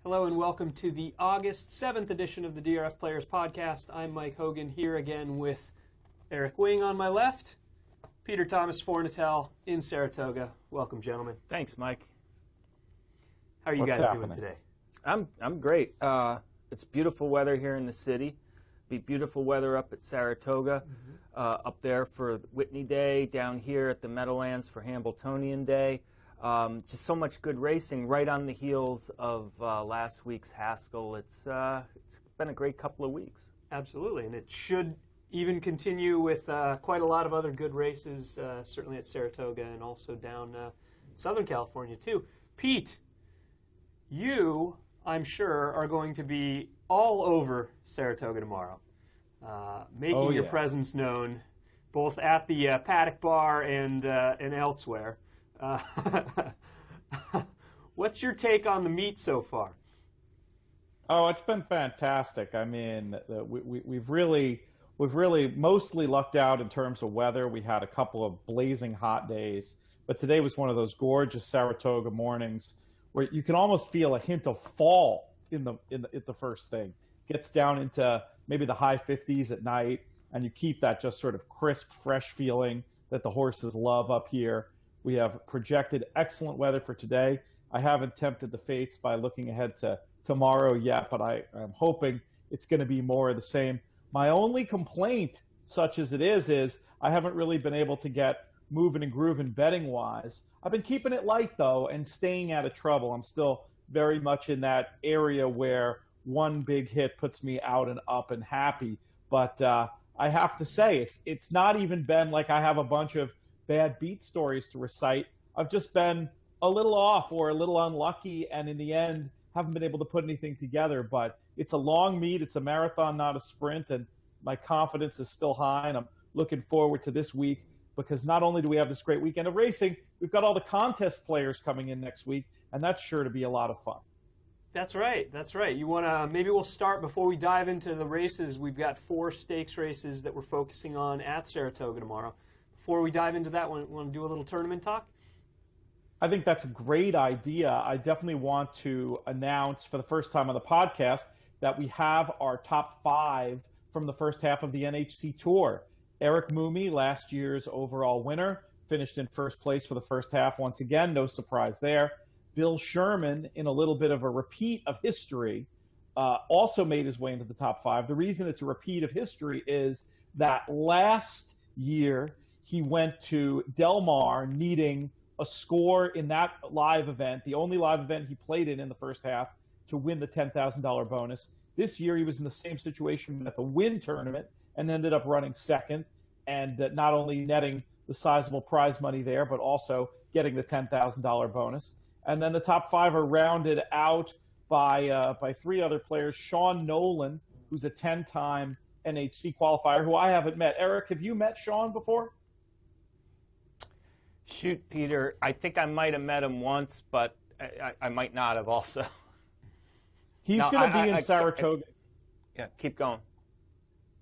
Hello and welcome to the August 7th edition of the DRF Players Podcast. I'm Mike Hogan here again with Eric Wing on my left, Peter Thomas Fornatel in Saratoga. Welcome, gentlemen. Thanks, Mike. How are you guys doing today? I'm great. It's beautiful weather here in the city. Be beautiful weather up at Saratoga, up there for Whitney Day, down here at the Meadowlands for Hambletonian Day. Just so much good racing right on the heels of last week's Haskell. It's been a great couple of weeks. Absolutely, and it should even continue with quite a lot of other good races, certainly at Saratoga and also down Southern California too. Pete, you, I'm sure, are going to be all over Saratoga tomorrow, making your presence known both at the Paddock Bar and elsewhere. What's your take on the meet so far? Oh, it's been fantastic. I mean, we've really mostly lucked out in terms of weather. We had a couple of blazing hot days, but today was one of those gorgeous Saratoga mornings where you can almost feel a hint of fall in the first thing. Gets down into maybe the high 50s at night, and you keep that just sort of crisp, fresh feeling that the horses love up here. We have projected excellent weather for today. I haven't tempted the fates by looking ahead to tomorrow yet, but I'm hoping it's going to be more of the same. My only complaint, such as it is I haven't really been able to get moving and grooving betting-wise. I've been keeping it light, though, and staying out of trouble. I'm still very much in that area where one big hit puts me out and up and happy. But I have to say, it's not even been like I have a bunch of bad beat stories to recite. I've just been a little off or a little unlucky, and in the end haven't been able to put anything together. But it's a long meet. It's a marathon, not a sprint, and my confidence is still high, and I'm looking forward to this week because not only do we have this great weekend of racing, we've got all the contest players coming in next week, and that's sure to be a lot of fun. That's right. That's right. You want to maybe we'll start before we dive into the races. We've got 4 stakes races that we're focusing on at Saratoga tomorrow. Before we dive into that one, want to do a little tournament talk? I think that's a great idea. I definitely want to announce for the first time on the podcast that we have our top 5 from the first half of the NHC Tour. Eric Moomey, last year's overall winner, finished in first place for the first half once again. No surprise there. Bill Sherman, in a little bit of a repeat of history, also made his way into the top 5. The reason it's a repeat of history is that last year he went to Del Mar needing a score in that live event, the only live event he played in the first half, to win the $10,000 bonus. This year he was in the same situation at the Wynn tournament and ended up running second and not only netting the sizable prize money there, but also getting the $10,000 bonus. And then the top 5 are rounded out by 3 other players. Sean Nolan, who's a 10-time NHC qualifier, who I haven't met. Eric, have you met Sean before? Shoot, Peter, I think I might have met him once, but I might not have also. He's going to be in Saratoga. Yeah, keep going.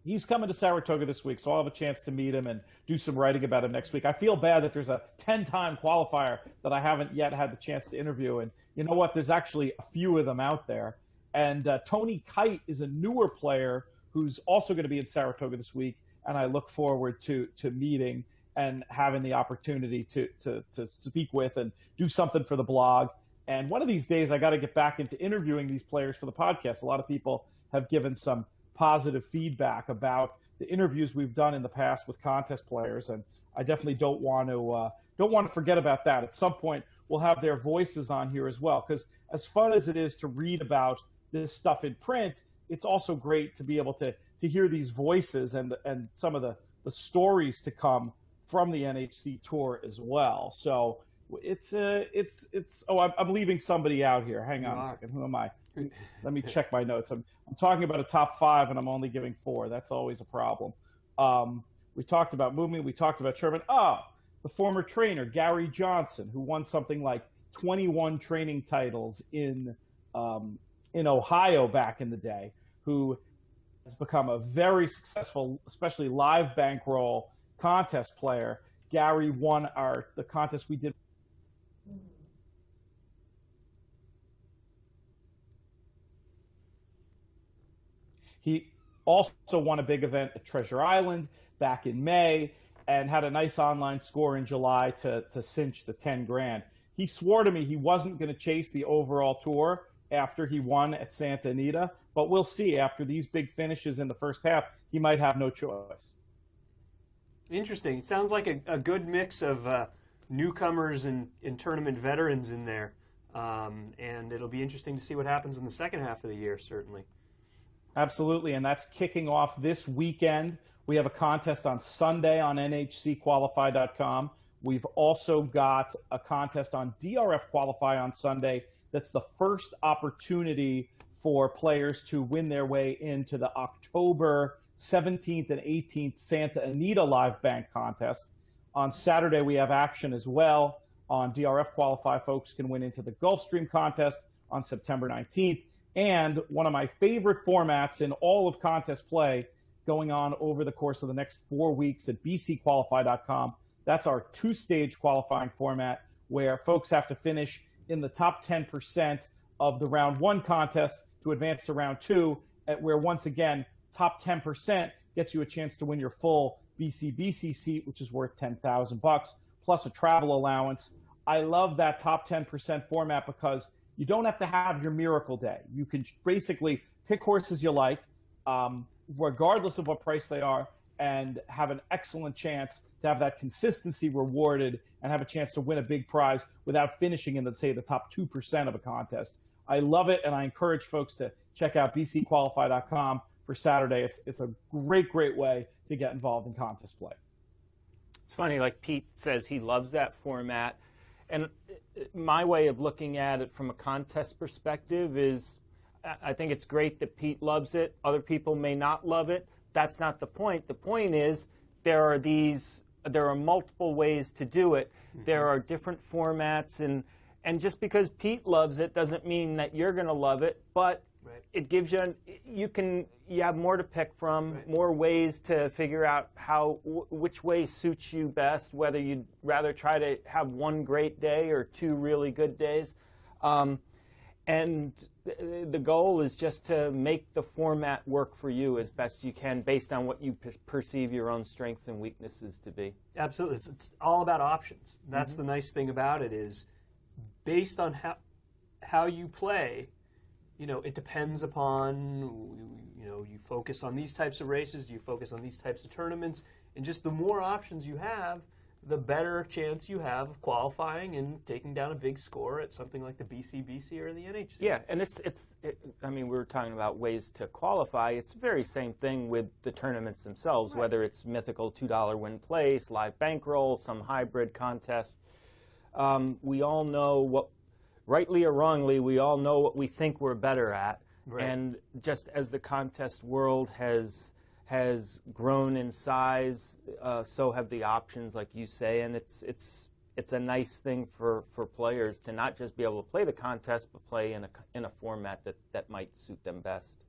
He's coming to Saratoga this week, so I'll have a chance to meet him and do some writing about him next week. I feel bad that there's a 10-time qualifier that I haven't yet had the chance to interview. And you know what? There's actually a few of them out there. And Tony Kite is a newer player who's also going to be in Saratoga this week, and I look forward to meeting and having the opportunity to speak with and do something for the blog. And one of these days, I got to get back into interviewing these players for the podcast. A lot of people have given some positive feedback about the interviews we've done in the past with contest players, and I definitely don't want to forget about that. At some point, we'll have their voices on here as well, because as fun as it is to read about this stuff in print, it's also great to be able to hear these voices and some of the stories to come from the NHC Tour as well. So I'm leaving somebody out here. Hang on a second. Who am I? Let me check my notes. I'm talking about a top 5, and I'm only giving 4. That's always a problem. We talked about Moomey. We talked about Sherman. The former trainer, Gary Johnson, who won something like 21 training titles in Ohio back in the day, who has become a very successful, especially live bankroll contest player. Gary won the contest we did He also won a big event at Treasure Island back in May and had a nice online score in July to cinch the 10 grand. He swore to me he wasn't going to chase the overall tour after he won at Santa Anita, but we'll see. After these big finishes in the first half, he might have no choice. Interesting. It sounds like a good mix of newcomers and tournament veterans in there. And it'll be interesting to see what happens in the second half of the year, certainly. Absolutely, and that's kicking off this weekend. We have a contest on Sunday on nhcqualify.com. We've also got a contest on DRF Qualify on Sunday. That's the first opportunity for players to win their way into the October 17th and 18th Santa Anita Live Bank contest. On Saturday, we have action as well. On DRF Qualify, folks can win into the Gulfstream contest on September 19th. And one of my favorite formats in all of contest play going on over the course of the next 4 weeks at bcqualify.com. That's our two-stage qualifying format where folks have to finish in the top 10% of the round one contest to advance to round two, where once again, top 10% gets you a chance to win your full BC seat, which is worth $10,000 plus a travel allowance. I love that top 10% format because you don't have to have your miracle day. You can basically pick horses you like, regardless of what price they are, and have an excellent chance to have that consistency rewarded and have a chance to win a big prize without finishing in, say, the top 2% of a contest. I love it, and I encourage folks to check out bcqualify.com for Saturday. It's a great way to get involved in contest play. It's funny, like Pete says, he loves that format. And my way of looking at it from a contest perspective is I think it's great that Pete loves it. Other people may not love it. That's not the point. The point is there are multiple ways to do it. Mm-hmm. There are different formats, and just because Pete loves it doesn't mean that you're going to love it, but right. It gives you you have more to pick from, right. More ways to figure out which way suits you best, whether you'd rather try to have one great day or two really good days. And the goal is just to make the format work for you as best you can based on what you perceive your own strengths and weaknesses to be. Absolutely. It's all about options. That's the nice thing about it is based on how you play, it depends upon, you focus on these types of races, do you focus on these types of tournaments, and just the more options you have, the better chance you have of qualifying and taking down a big score at something like the BC or the NHC. Yeah, and we were talking about ways to qualify. It's the very same thing with the tournaments themselves, right. Whether it's mythical $2 win place, live bankroll, some hybrid contest. We all know rightly or wrongly, we all know what we think we're better at. Right. And just as the contest world has grown in size, so have the options, like you say, and it's a nice thing for players to not just be able to play the contest, but play in a format that might suit them best.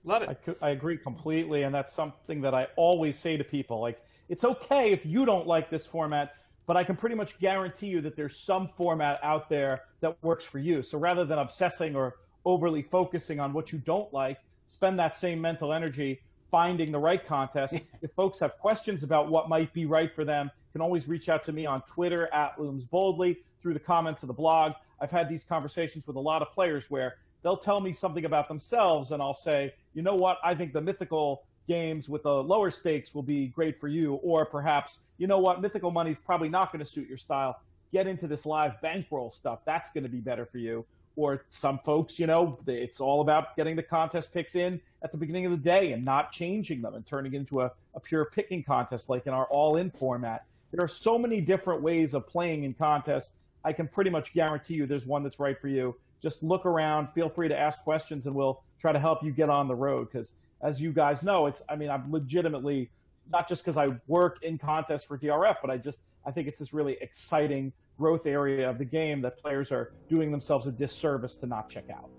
Love it. I agree completely, and that's something that I always say to people. Like, it's okay if you don't like this format, but I can pretty much guarantee you that there's some format out there that works for you. So rather than obsessing or overly focusing on what you don't like, spend that same mental energy finding the right contest. If folks have questions about what might be right for them, you can always reach out to me on Twitter @LoomsBoldly, through the comments of the blog. I've had these conversations with a lot of players where they'll tell me something about themselves and I'll say, you know what, I think the mythical games with the lower stakes will be great for you. Or perhaps, you know what, mythical money is probably not going to suit your style. Get into this live bankroll stuff. That's going to be better for you. Or some folks, it's all about getting the contest picks in at the beginning of the day and not changing them and turning it into a pure picking contest like in our all-in format. There are so many different ways of playing in contests. I can pretty much guarantee you there's one that's right for you. Just look around, feel free to ask questions, and we'll try to help you get on the road. Because as you guys know, I'm legitimately, not just because I work in contests for DRF, but I think it's this really exciting growth area of the game that players are doing themselves a disservice to not check out.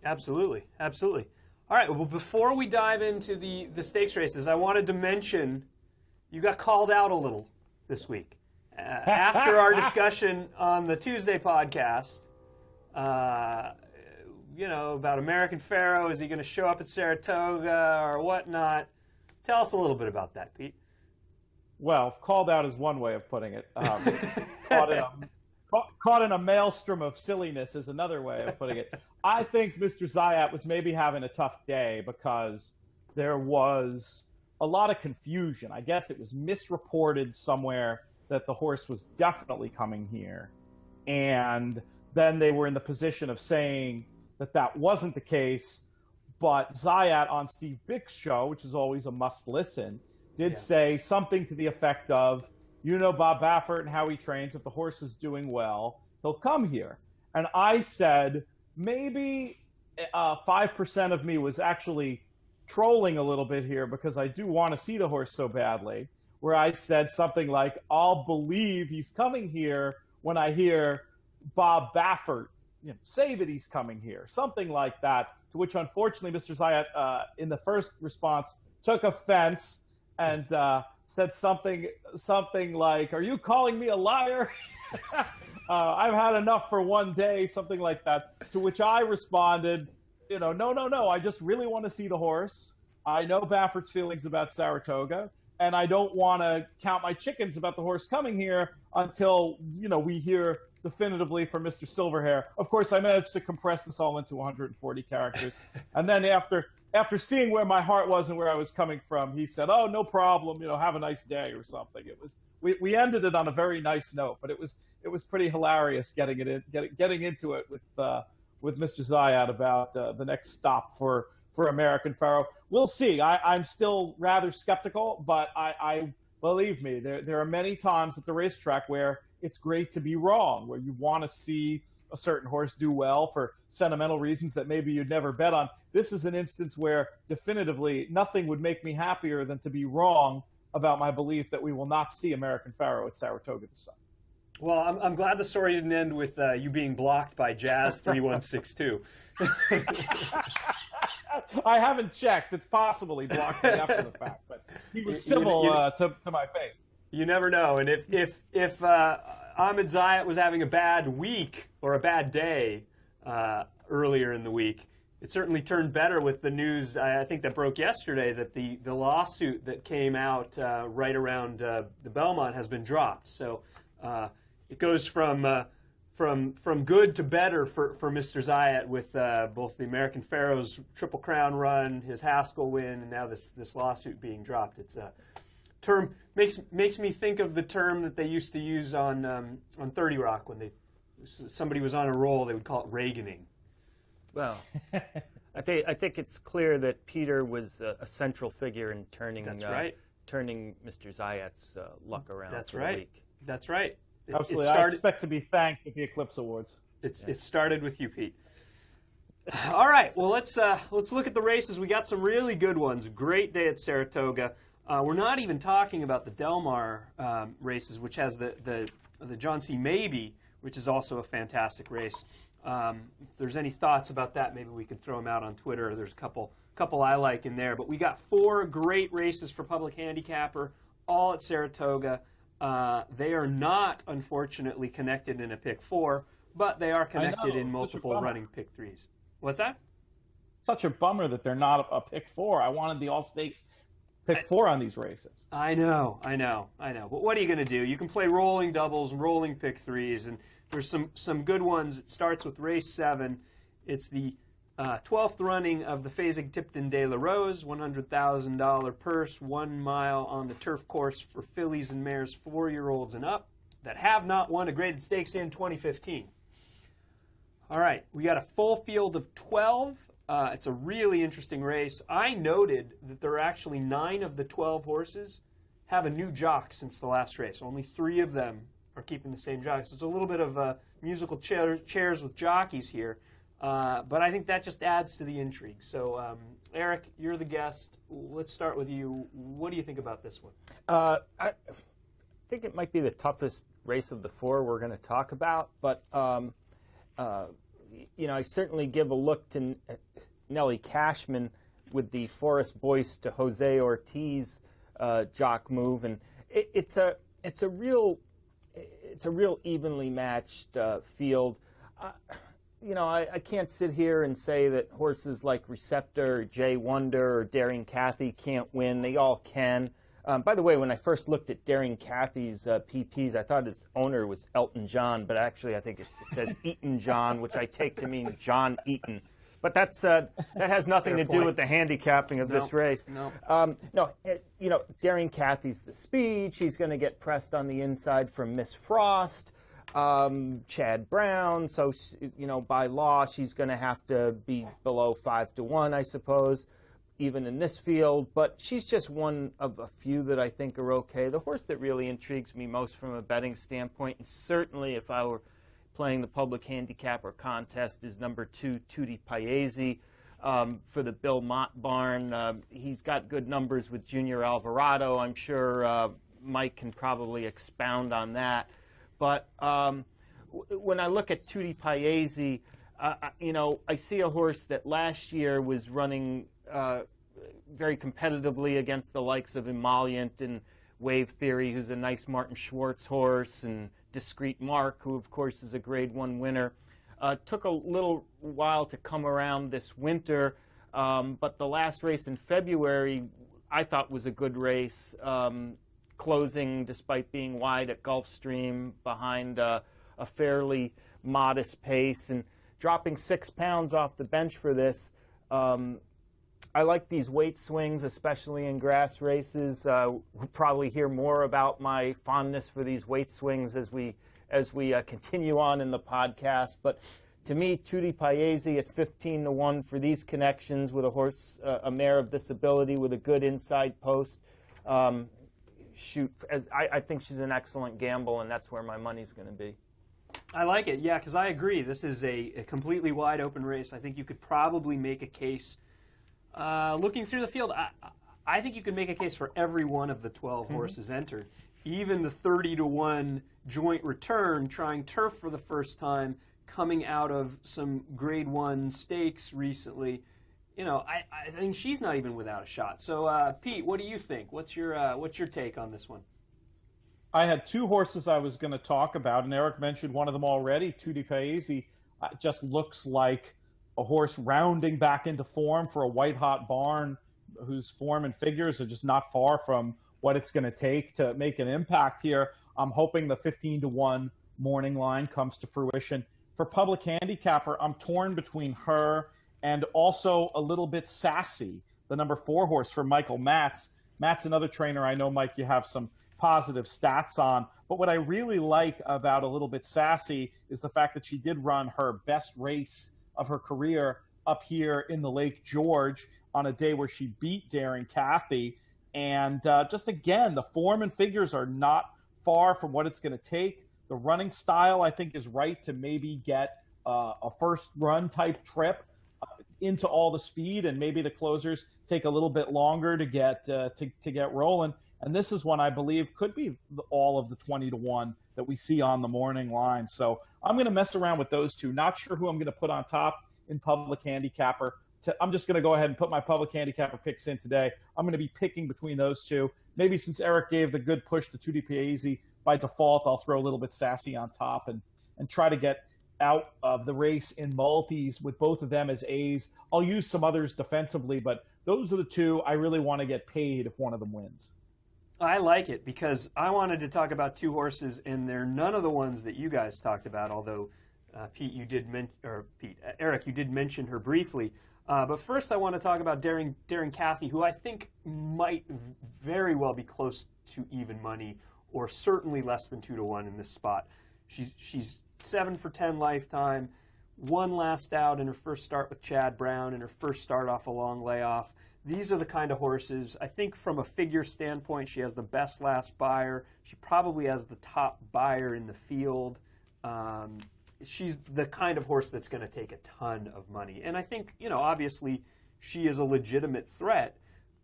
Absolutely. Absolutely. All right, well, before we dive into the stakes races, I wanted to mention you got called out a little this week. After our discussion on the Tuesday podcast, about American Pharoah. Is he going to show up at Saratoga or whatnot? Tell us a little bit about that, Pete. Well, called out is one way of putting it. Caught in a maelstrom of silliness is another way of putting it. I think Mr. Zayat was maybe having a tough day because there was a lot of confusion. I guess it was misreported somewhere that the horse was definitely coming here. And then they were in the position of saying that that wasn't the case. But Zayat on Steve Bick's show, which is always a must listen, did say something to the effect of, Bob Baffert and how he trains, if the horse is doing well, he'll come here. And I said, maybe 5% of me was actually trolling a little bit here because I do want to see the horse so badly, where I said something like, I'll believe he's coming here when I hear Bob Baffert say that he's coming here, something like that, to which unfortunately Mr. Zayat, in the first response, took offense and said something like, are you calling me a liar? I've had enough for one day, something like that, to which I responded, no, I just really want to see the horse. I know Baffert's feelings about Saratoga, and I don't want to count my chickens about the horse coming here until, we hear definitively from Mr. Silverhair. Of course, I managed to compress this all into 140 characters. And then after seeing where my heart was and where I was coming from, he said, oh, no problem, have a nice day or something. It was, we ended it on a very nice note, but it was pretty hilarious getting into it with Mr. Zayat about the next stop for American Pharoah. We'll see. I'm still rather skeptical, but I believe me, there are many times at the racetrack where it's great to be wrong, where you want to see a certain horse do well for sentimental reasons that maybe you'd never bet on. This is an instance where definitively nothing would make me happier than to be wrong about my belief that we will not see American Pharoah at Saratoga this summer. Well, I'm glad the story didn't end with you being blocked by Jazz 3162. I haven't checked. It's possible he blocked me after the fact, but he was civil to my face. You never know. And if Ahmed Zayat was having a bad week or a bad day earlier in the week, it certainly turned better with the news, I think, that broke yesterday, that the lawsuit that came out right around the Belmont has been dropped. So it goes from good to better for Mr. Zayat with both the American Pharoah's Triple Crown run, his Haskell win, and now this lawsuit being dropped. It's a term makes me think of the term that they used to use on 30 Rock when somebody was on a roll. They would call it Reaganing. Well, I think it's clear that Peter was a central figure in turning turning Mr. Zayat's luck around. That's for right. The week. That's right. Absolutely. I expect to be thanked at the Eclipse Awards. It started with you, Pete. All right. Well, let's look at the races. We got some really good ones. Great day at Saratoga. We're not even talking about the Del Mar races, which has the John C. Maybe, which is also a fantastic race. If there's any thoughts about that, maybe we can throw them out on Twitter. There's a couple I like in there. But we got 4 great races for Public Handicapper, all at Saratoga. They are not, unfortunately, connected in a pick 4, but they are connected in multiple running pick 3s. What's that? Such a bummer that they're not a pick 4. I wanted the all-stakes pick 4 on these races. I know. But what are you going to do? You can play rolling doubles, rolling pick 3s, and there's some good ones. It starts with race 7. It's the 12th running of the Fasig-Tipton de la Rose, $100,000 purse, 1 mile on the turf course for fillies and mares 4-year-olds and up that have not won a graded stakes in 2015. All right, we got a full field of 12. It's a really interesting race. I noted that there are actually 9 of the 12 horses have a new jock since the last race. Only 3 of them are keeping the same jock. So it's a little bit of musical chairs with jockeys here. But I think that just adds to the intrigue. So, Eric, you're the guest. Let's start with you. What do you think about this one? I think it might be the toughest race of the 4 we're going to talk about. But, I certainly give a look to Nellie Cashman with the Forrest Boyce to Jose Ortiz jock move. And it's a real evenly matched field. you know, I can't sit here and say that horses like Receptor, or Jay Wonder, or Daring Cathy can't win. They all can. By the way, when I first looked at Daring Cathy's PPs, I thought its owner was Elton John, but actually I think it says Eaton John, which I take to mean John Eaton. But that has nothing to do with the handicapping of this race. No, you know, Daring Cathy's the speed. She's going to get pressed on the inside from Miss Frost. Chad Brown, so, you know, by law, she's going to have to be below 5-1, I suppose, even in this field. But she's just one of a few that I think are okay. The horse that really intrigues me most from a betting standpoint, and certainly if I were playing the public handicapper contest, is number 2, Tutti Paese, for the Bill Mott barn. He's got good numbers with Junior Alvarado. I'm sure Mike can probably expound on that. But when I look at Tutti Paese, you know, I see a horse that last year was running very competitively against the likes of Emollient and Wave Theory, who's a nice Martin Schwartz horse, and Discreet Mark, who of course is a Grade 1 winner. Took a little while to come around this winter, but the last race in February I thought was a good race. Closing despite being wide at Gulfstream behind a fairly modest pace, and dropping 6 pounds off the bench for this. I like these weight swings, especially in grass races. We'll probably hear more about my fondness for these weight swings as we continue on in the podcast. But to me, Tutti Paese at 15-1 for these connections with a horse, a mare of this ability with a good inside post. I think she's an excellent gamble, and that's where my money's going to be. I like it, yeah, because I agree. This is a completely wide open race. I think you could probably make a case, looking through the field, I think you could make a case for every one of the 12 horses entered. Even the 30-1 joint return, trying turf for the first time, coming out of some Grade 1 stakes recently. You know, I think she's not even without a shot. So, Pete, what do you think? What's your take on this one? I had 2 horses I was going to talk about, and Eric mentioned one of them already. Tutti Paese just looks like a horse rounding back into form for a white-hot barn whose form and figures are just not far from what it's going to take to make an impact here. I'm hoping the 15-1 morning line comes to fruition. For public handicapper, I'm torn between her and also a little bit Sassy, the number 4 horse for Michael Matz. Matt's another trainer I know, Mike, you have some positive stats on. But what I really like about a little bit Sassy is the fact that she did run her best race of her career up here in the Lake George on a day where she beat Daring Cathy. And just again, the form and figures are not far from what it's going to take. The running style, I think, is right to maybe get a first run type trip into all the speed, and maybe the closers take a little bit longer to get rolling. And this is one I believe could be all of the 20-1 that we see on the morning line. So I'm going to mess around with those 2. Not sure who I'm going to put on top in public handicapper. I'm just going to go ahead and put my public handicapper picks in today. I'm going to be picking between those 2. Maybe since Eric gave the good push to Tutti Paese, by default, I'll throw a little bit Sassy on top and try to get out of the race in multis with both of them as A's. I'll use some others defensively, but those are the 2 I really want to get paid if one of them wins. I like it because I wanted to talk about 2 horses, and they're none of the ones that you guys talked about, although Eric, you did mention her briefly. But first I want to talk about Daring Cathy, who I think might very well be close to even money, or certainly less than 2-1 in this spot. She's 7 for 10 lifetime, won last out in her first start with Chad Brown, and her first start off a long layoff. These are the kind of horses, I think from a figure standpoint, she has the best last buyer. She probably has the top buyer in the field. She's the kind of horse that's going to take a ton of money. And I think, you know, obviously she is a legitimate threat,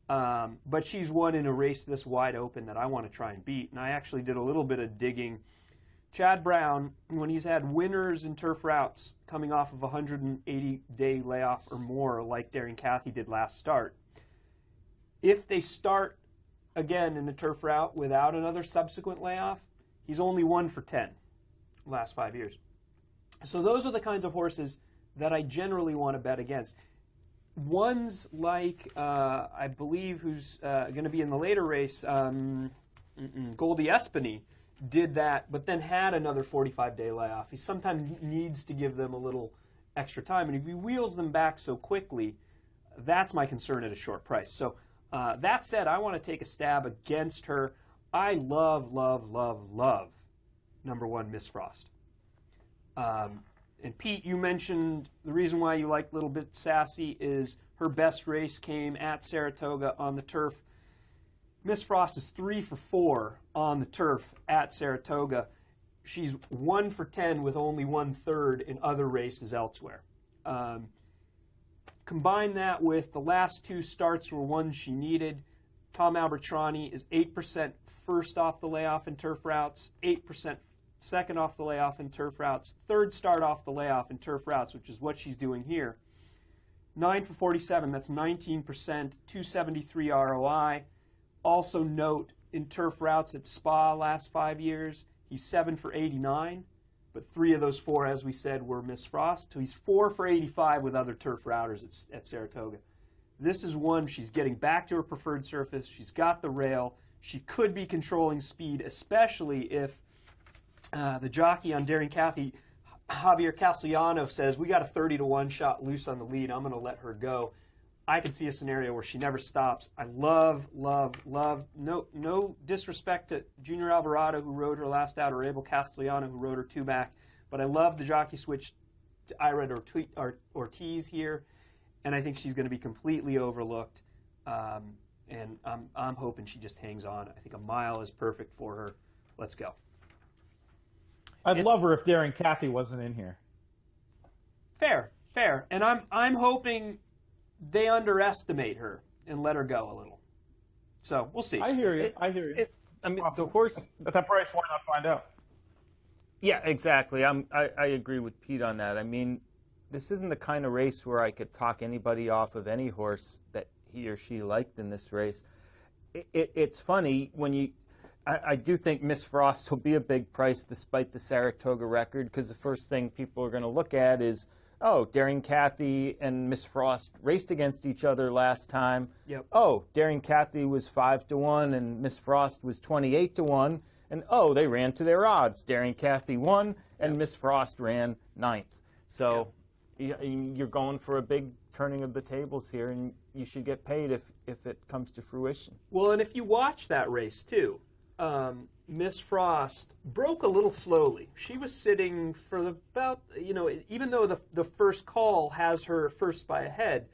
but she's won in a race this wide open that I want to try and beat. And I actually did a little bit of digging. Chad Brown, when he's had winners in turf routes coming off of a 180-day layoff or more, like Daring Cathy did last start, if they start again in a turf route without another subsequent layoff, he's only 1 for 10 the last 5 years. So those are the kinds of horses that I generally want to bet against. Ones like, I believe, who's going to be in the later race, Goldie Espany, did that, but then had another 45-day layoff. He sometimes needs to give them a little extra time, and if he wheels them back so quickly, that's my concern at a short price. So that said, I want to take a stab against her. I love, love, love, love number 1, Miss Frost. And Pete, you mentioned the reason why you like Little Bit Sassy is her best race came at Saratoga on the turf. Miss Frost is 3 for 4 on the turf at Saratoga. She's 1 for 10 with only 1/3 in other races elsewhere. Combine that with the last 2 starts were ones she needed. Tom Albertrani is 8% first off the layoff in turf routes, 8% second off the layoff in turf routes, 3rd start off the layoff in turf routes, which is what she's doing here. 9 for 47, that's 19%, 273 ROI. Also note, in turf routes at Spa last 5 years, he's 7 for 89, but 3 of those 4, as we said, were Miss Frost. So he's 4 for 85 with other turf routers at Saratoga. This is one, she's getting back to her preferred surface. She's got the rail. She could be controlling speed, especially if the jockey on Daring Kathy, Javier Castellano, says, we got a 30-1 shot loose on the lead. I'm going to let her go. I could see a scenario where she never stops. I love, love, love. No disrespect to Junior Alvarado, who rode her last out, or Abel Castellano, who rode her 2 back. But I love the jockey switch to Ira Ortiz here, and I think she's going to be completely overlooked. And I'm hoping she just hangs on. I think a mile is perfect for her. Let's go. I'd love her if Daring Kathy wasn't in here. Fair. And I'm hoping they underestimate her and let her go a little. So we'll see. I hear you. I mean, Awesome. the horse. At that price, why not find out? Yeah, exactly. I agree with Pete on that. I mean, this isn't the kind of race where I could talk anybody off of any horse that he or she liked in this race. It's funny when you. I do think Miss Frost will be a big price despite the Saratoga record, because the first thing people are going to look at is, oh, Daring Kathy and Miss Frost raced against each other last time. Yep. Oh, Daring Kathy was 5-1 and Miss Frost was 28-1. And oh, they ran to their odds. Daring Kathy won and Miss Frost ran 9th. So you're going for a big turning of the tables here, and you should get paid if it comes to fruition. Well, and if you watch that race too, Miss Frost broke a little slowly. She was sitting for about, even though the first call has her first by a head,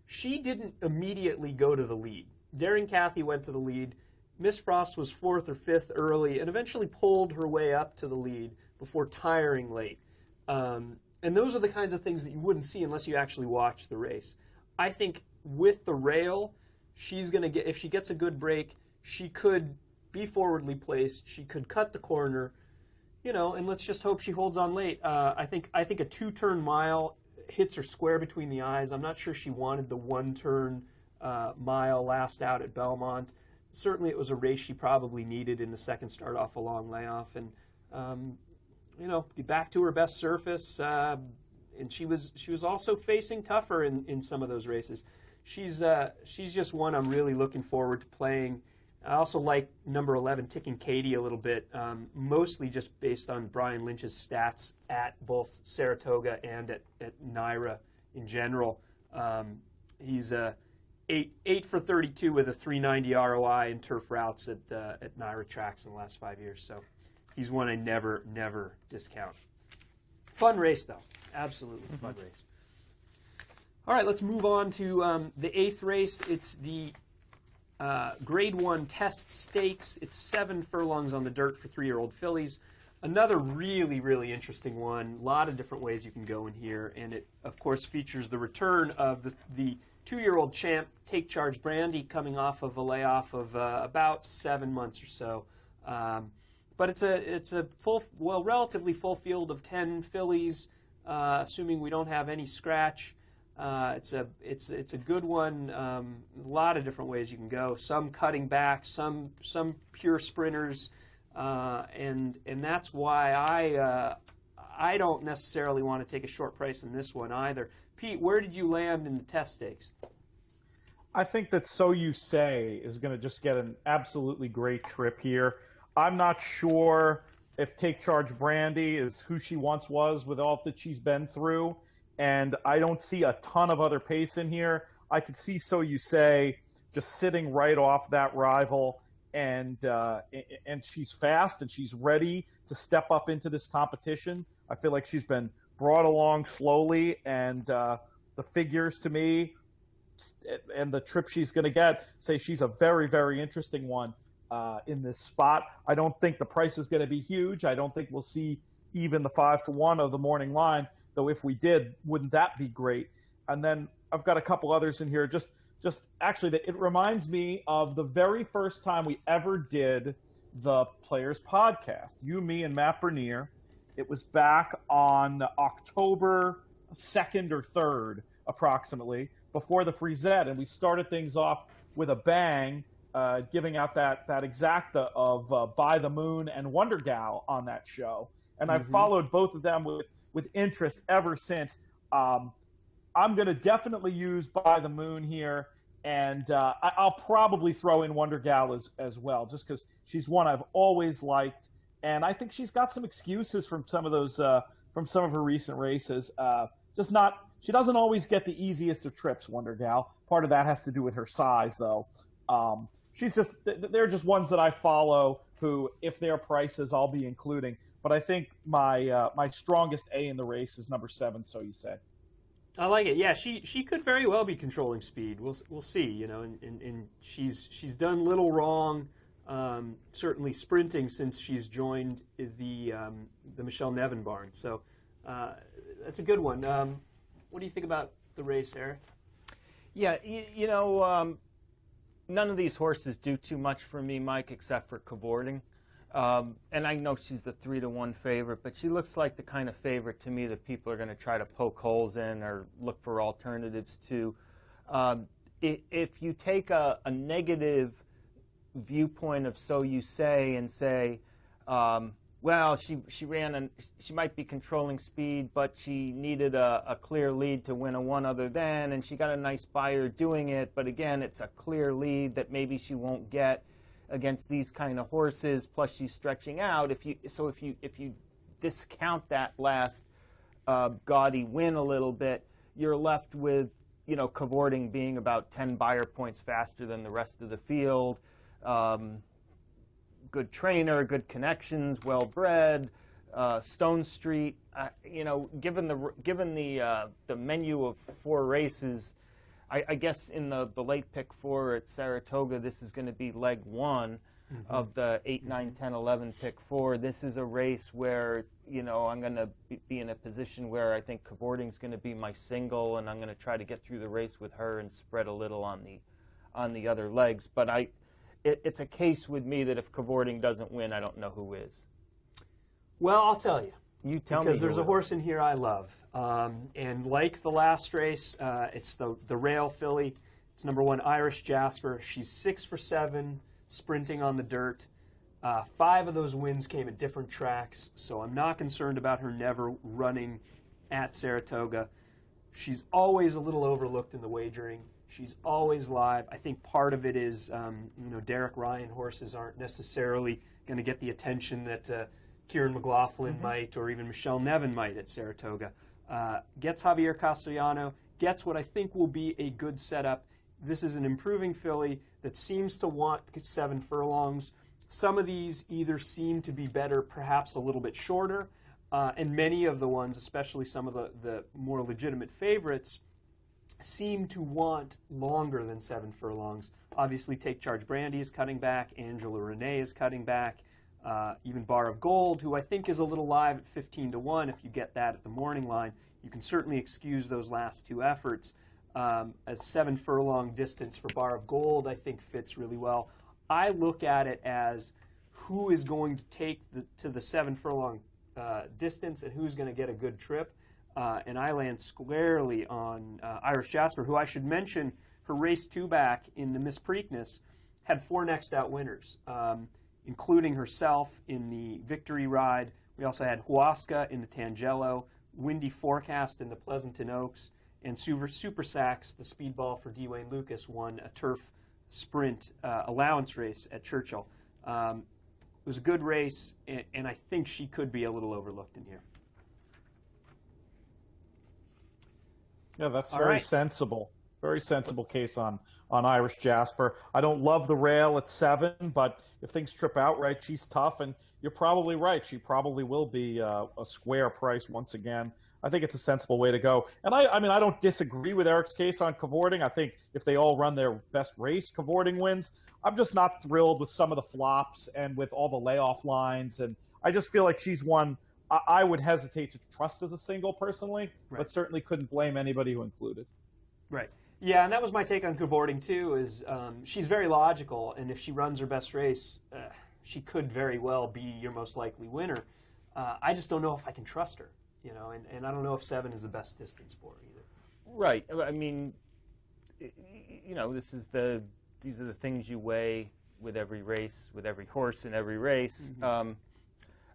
she didn't immediately go to the lead. Daring Kathy went to the lead. Miss Frost was 4th or 5th early and eventually pulled her way up to the lead before tiring late. And those are the kinds of things that you wouldn't see unless you actually watch the race. I think with the rail, she's going to get, if she gets a good break, she could be forwardly placed. She could cut the corner, and let's just hope she holds on late. I think a 2-turn mile hits her square between the eyes. I'm not sure she wanted the 1-turn mile last out at Belmont. Certainly it was a race she probably needed in the second start off a long layoff, and get back to her best surface. And she was also facing tougher in some of those races. She's just one I'm really looking forward to playing. I also like number 11, Ticking Katie, a little bit, mostly just based on Brian Lynch's stats at both Saratoga and at NYRA in general. He's 8 for 32 with a 390 ROI in turf routes at NYRA tracks in the last 5 years. So he's one I never discount. Fun race, though. Absolutely fun race. All right, let's move on to the 8th race. It's the Grade 1 Test Stakes. It's 7 furlongs on the dirt for 3-year-old fillies. Another really, really interesting one. A lot of different ways you can go in here. And it, of course, features the return of the 2-year-old champ, Take Charge Brandy, coming off of a layoff of about 7 months or so. But it's a relatively full field of 10 fillies, assuming we don't have any scratch. It's a good one. A lot of different ways you can go. Some cutting back, some pure sprinters, and that's why I don't necessarily want to take a short price in this one either. Pete, where did you land in the test stakes? I think that So You Say is going to just get an absolutely great trip here. I'm not sure if Take Charge Brandy is who she once was with all that she's been through, and I don't see a ton of other pace in here. I could see So You Say just sitting right off that rival, and she's fast and she's ready to step up into this competition. I feel like she's been brought along slowly, and the figures to me and the trip she's going to get say she's a very, very interesting one in this spot. I don't think the price is going to be huge. I don't think we'll see even the 5-1 of the morning line, though if we did, wouldn't that be great? And then I've got a couple others in here. Just actually, that it reminds me of the very first time we ever did the Players Podcast. You, me, and Matt Bernier. It was back on October 2nd or 3rd, approximately, before the Frisette, and we started things off with a bang, giving out that exacta of By the Moon and Wonder Gal on that show. And I've followed both of them with interest ever since. I'm going to definitely use By the Moon here, and I'll probably throw in Wonder Gal as well, just because she's one I've always liked, and I think she's got some excuses from some of those from some of her recent races. She doesn't always get the easiest of trips, Wonder Gal. Part of that has to do with her size, though. They're just ones that I follow who, if their prices, I'll be including. But I think my strongest A in the race is number 7, So You Say. I like it. Yeah, she could very well be controlling speed. We'll see. You know, and she's done little wrong. Certainly sprinting since she's joined the Michelle Nevin barn. So that's a good one. What do you think about the race, Eric? Yeah, none of these horses do too much for me, Mike, except for cavorting. And I know she's the 3-1 favorite, but she looks like the kind of favorite to me that people are going to try to poke holes in or look for alternatives to. If you take a negative viewpoint of So You Say and say, well, she ran and she might be controlling speed, but she needed a clear lead to win a one other than, and she got a nice buyer doing it. But again, it's a clear lead that maybe she won't get against these kind of horses. Plus, she's stretching out. If you discount that last gaudy win a little bit, you're left with cavorting being about 10 buyer points faster than the rest of the field. Good trainer, good connections, well bred. Stone Street, given the menu of 4 races, I guess in the late pick 4 at Saratoga, this is going to be leg 1 of the 8, 9, 10, 11 pick 4. This is a race where I'm going to be in a position where I think cavorting is going to be my single, and I'm going to try to get through the race with her and spread a little on the other legs. But it's a case with me that if cavorting doesn't win, I don't know who is. Well, I'll tell you. You tell me. Because there's a horse in here I love. And like the last race, it's the rail filly. It's number 1, Irish Jasper. She's 6 for 7, sprinting on the dirt. 5 of those wins came at different tracks, so I'm not concerned about her never running at Saratoga. She's always a little overlooked in the wagering. She's always live. I think part of it is, Derek Ryan horses aren't necessarily going to get the attention that Kieran McLaughlin might, or even Michelle Nevin might at Saratoga. Gets Javier Castellano, gets what I think will be a good setup. This is an improving filly that seems to want 7 furlongs. Some of these either seem to be better, perhaps a little bit shorter, and many of the ones, especially some of the more legitimate favorites, seem to want longer than 7 furlongs. Obviously, Take Charge Brandy is cutting back. Angela Renee is cutting back. Even Bar of Gold, who I think is a little live at 15-1. If you get that at the morning line, you can certainly excuse those last 2 efforts. A 7 furlong distance for Bar of Gold, I think, fits really well. I look at it as who is going to take to the 7 furlong distance and who's going to get a good trip. And I land squarely on Irish Jasper, who I should mention, her race 2 back in the Miss Preakness had 4 next out winners, including herself in the victory ride We also had Huasca in the Tangelo, Windy Forecast in the Pleasanton Oaks, and Super Sacks, the speedball for Dwayne Lucas, won a turf sprint allowance race at Churchill. It was a good race, and I think she could be a little overlooked in here. Yeah, that's All very right. sensible. Very sensible case on Irish Jasper. I don't love the rail at 7, but if things trip out right, she's tough, and you're probably right. She probably will be a square price once again. I think it's a sensible way to go. And I mean, I don't disagree with Eric's case on cavorting. I think if they all run their best race, cavorting wins. I'm just not thrilled with some of the flops and with all the layoff lines. And I just feel like she's one I would hesitate to trust as a single personally, Right. but certainly couldn't blame anybody who included. Right. Yeah, and that was my take on cavorting too. Is she's very logical, and if she runs her best race, she could very well be your most likely winner. I just don't know if I can trust her, you know, and I don't know if 7 is the best distance for her either. Right. I mean, you know, these are the things you weigh with every race, with every horse in every race. Mm-hmm.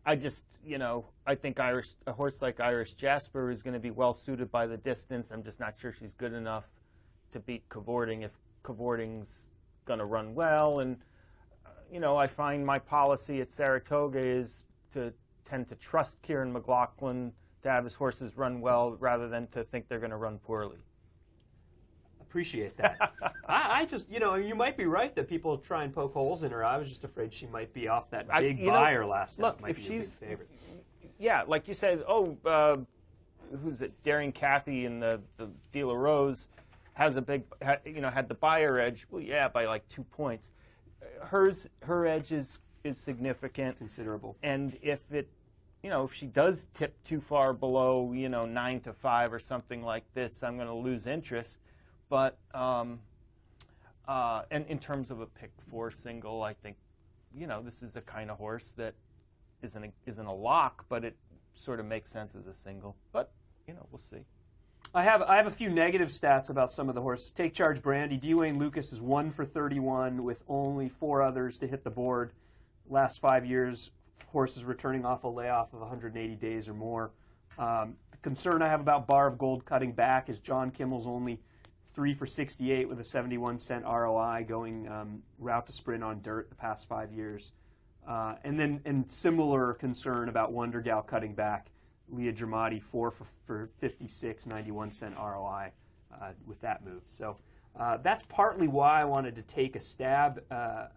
I just, you know, I think a horse like Irish Jasper is going to be well suited by the distance. I'm just not sure she's good enough to beat cavorting if cavorting's going to run well. And, you know, I find my policy at Saratoga is to tend to trust Kieran McLaughlin to have his horses run well rather than to think they're going to run poorly. Appreciate that. I just, you know, you might be right that people try and poke holes in her. I was just afraid she might be off that big buyer last look, night. Might if be she's a big favorite. Yeah, like you said, who's it? Daring Cathy in the De La Rose has had the buyer edge. Well, yeah, by like 2 points. Her edge is significant, Considerable. and if she does tip too far below, 9-5 or something like this, I'm going to lose interest. But and in terms of a pick 4 single, I think, this is the kind of horse that isn't a lock, but it sort of makes sense as a single. But we'll see. I have a few negative stats about some of the horses. Take Charge Brandy. Dwayne Lucas is 1 for 31 with only 4 others to hit the board. Last 5 years, horses returning off a layoff of 180 days or more. The concern I have about Bar of Gold cutting back is John Kimmel's only 3 for 68 with a 71-cent ROI going route to sprint on dirt the past 5 years. And similar concern about Wonder Gal cutting back. Leah Dramati 4 for 56, 91-cent ROI with that move. So that's partly why I wanted to take a stab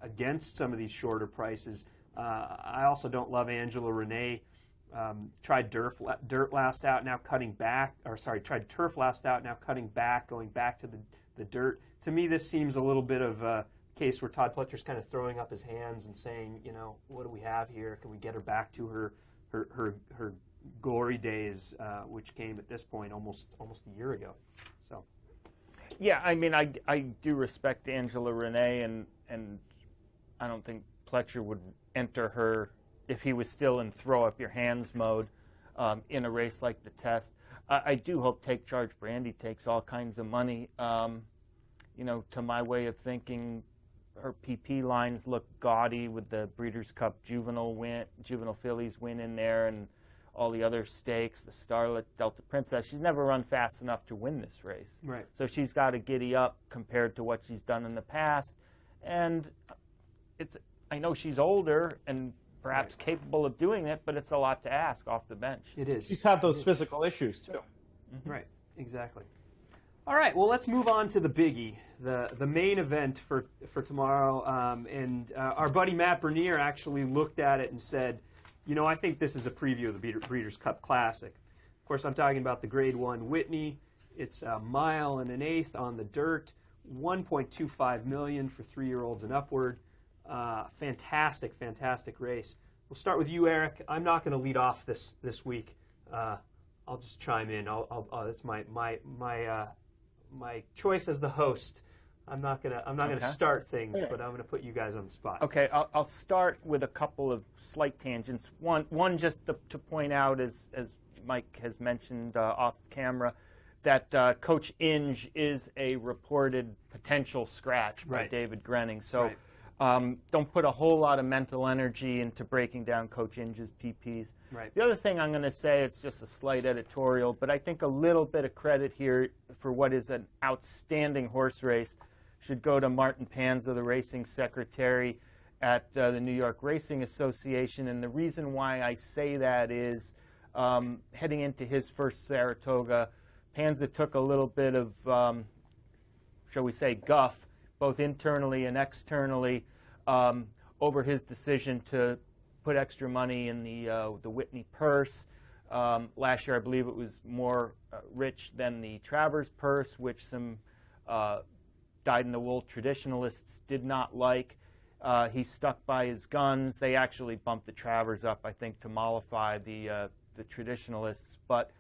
against some of these shorter prices. I also don't love Angela Renee. Tried dirt last out, now cutting back. Tried turf last out, now cutting back, going back to the dirt. To me, this seems a little bit of a case where Todd Pletcher's kind of throwing up his hands and saying, what do we have here? Can we get her back to her glory days, which came at this point almost a year ago? So, yeah, I mean, I do respect Angela Renee, and I don't think Pletcher would enter her if he was still in throw up your hands mode in a race like the Test. I do hope Take Charge Brandy takes all kinds of money. To my way of thinking, her PP lines look gaudy with the Breeders' Cup juvenile fillies win in there, and all the other stakes, the Starlet, Delta Princess. She's never run fast enough to win this race. right. So she's got to giddy up compared to what she's done in the past. And I know she's older and perhaps capable of doing it, but it's a lot to ask off the bench. It is. She's had those physical issues, too. Mm-hmm. Right, exactly. All right, well, let's move on to the biggie, the main event for tomorrow. And our buddy Matt Bernier actually looked at it and said, I think this is a preview of the Breeders' Cup Classic. Of course, I'm talking about the Grade 1 Whitney. It's a 1 1/8 on the dirt, $1.25 million for 3-year-olds and upward. Fantastic race. We'll start with you, Eric. I'm not going to lead off this week. I'll just chime in. That's my choice as the host. I'm not gonna start things, but I'm gonna put you guys on the spot. Okay, I'll start with a couple of slight tangents. One just to point out, as Mike has mentioned off camera, that Coach Inge is a reported potential scratch by Right. David Grenning. So Don't put a whole lot of mental energy into breaking down Coach Inge's PPs. Right. The other thing I'm going to say, it's just a slight editorial, but I think a little bit of credit here for what is an outstanding horse race should go to Martin Panza, the racing secretary at the New York Racing Association. And the reason why I say that is heading into his first Saratoga, Panza took a little bit of, shall we say, guff, both internally and externally, over his decision to put extra money in the Whitney purse. Last year, I believe it was more rich than the Travers purse, which some dyed-in-the-wool traditionalists did not like. He stuck by his guns. They actually bumped the Travers up, I think, to mollify the traditionalists. But,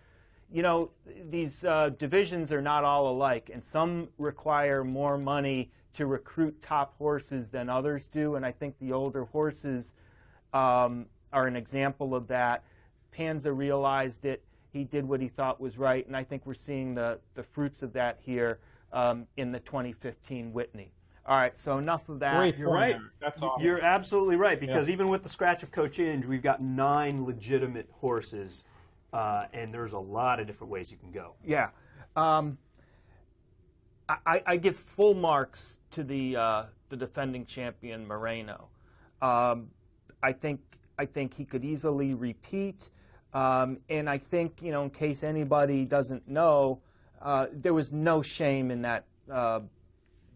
you know, these divisions are not all alike, and some require more money to recruit top horses than others do, and I think the older horses are an example of that. Panza realized it. He did what he thought was right, and I think we're seeing the fruits of that here in the 2015 Whitney. All right, so enough of that. Great You're right. That's awesome. You're absolutely right, because even with the scratch of Coach Inge, we've got 9 legitimate horses, and there's a lot of different ways you can go. Yeah. I give full marks to the defending champion Moreno. I think he could easily repeat, and I think, you know, in case anybody doesn't know, there was no shame in that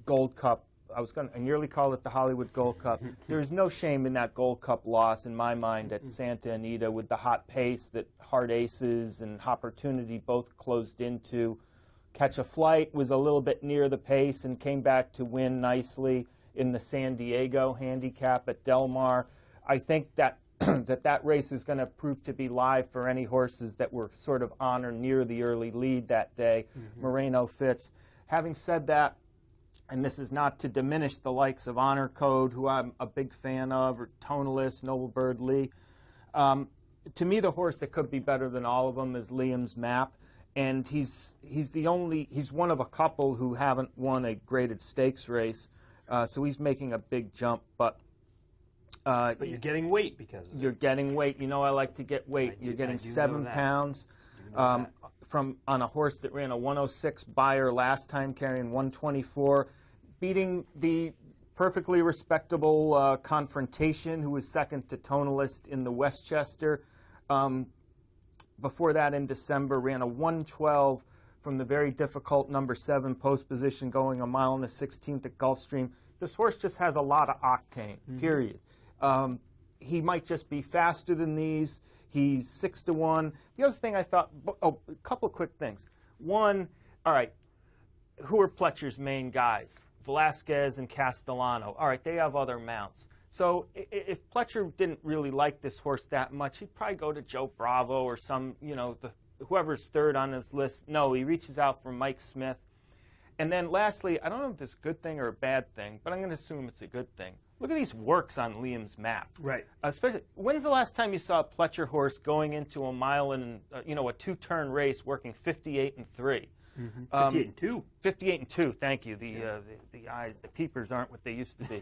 Gold Cup. I nearly call it the Hollywood Gold Cup. There's no shame in that Gold Cup loss in my mind at Santa Anita, with the hot pace that Hard Aces and Opportunity both closed into. Catch a Flight was a little bit near the pace and came back to win nicely in the San Diego handicap at Del Mar. I think that that race is going to prove to be live for any horses that were sort of on or near the early lead that day. Moreno fits. Having said that, and this is not to diminish the likes of Honor Code, who I'm a big fan of, or Tonalist, Noblebird Lee. To me, the horse that could be better than all of them is Liam's Map. And he's one of a couple who haven't won a graded stakes race, so he's making a big jump. But you're getting weight because of it. You're getting weight. You know, I like to get weight. You're getting 7 pounds on a horse that ran a 106 buyer last time, carrying 124, beating the perfectly respectable Confrontation, who was second to Tonalist in the Westchester. Before that, in December, ran a 112 from the very difficult number 7 post position, going a mile and a 16th at Gulfstream. This horse just has a lot of octane, period. He might just be faster than these. He's 6-1. The other thing I thought, a couple of quick things. One, all right, who are Pletcher's main guys? Velasquez and Castellano. All right, they have other mounts. So if Pletcher didn't really like this horse that much, he'd probably go to Joe Bravo or some, you know, whoever's third on his list. No, he reaches out for Mike Smith. And then lastly, I don't know if this is a good thing or a bad thing, but I'm going to assume it's a good thing. Look at these works on Liam's Map. Right. Especially, when's the last time you saw a Pletcher horse going into a mile and, you know, a 2-turn race working 58-3? 58-2. 58-2. Thank you. The eyes, the peepers aren't what they used to be.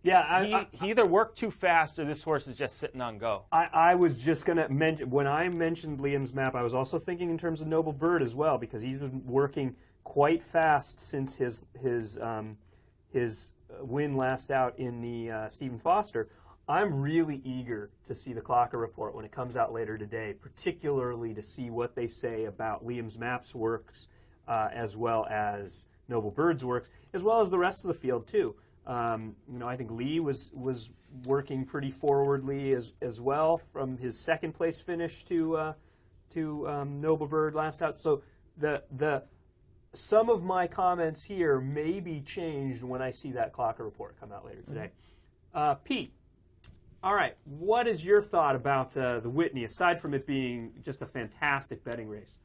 Yeah, he either worked too fast or this horse is just sitting on go. I was just going to mention, when I mentioned Liam's Map, I was also thinking in terms of Noble Bird as well, because he's been working quite fast since his win last out in the Stephen Foster. I'm really eager to see the Clocker report when it comes out later today, particularly to see what they say about Liam's Map's works, as well as Noble Bird's works, as well as the rest of the field too. You know, I think Lee was working pretty forwardly as well from his second place finish to Noble Bird last out. So some of my comments here may be changed when I see that Clocker report come out later today. Pete, all right, what is your thought about the Whitney, aside from it being just a fantastic betting race?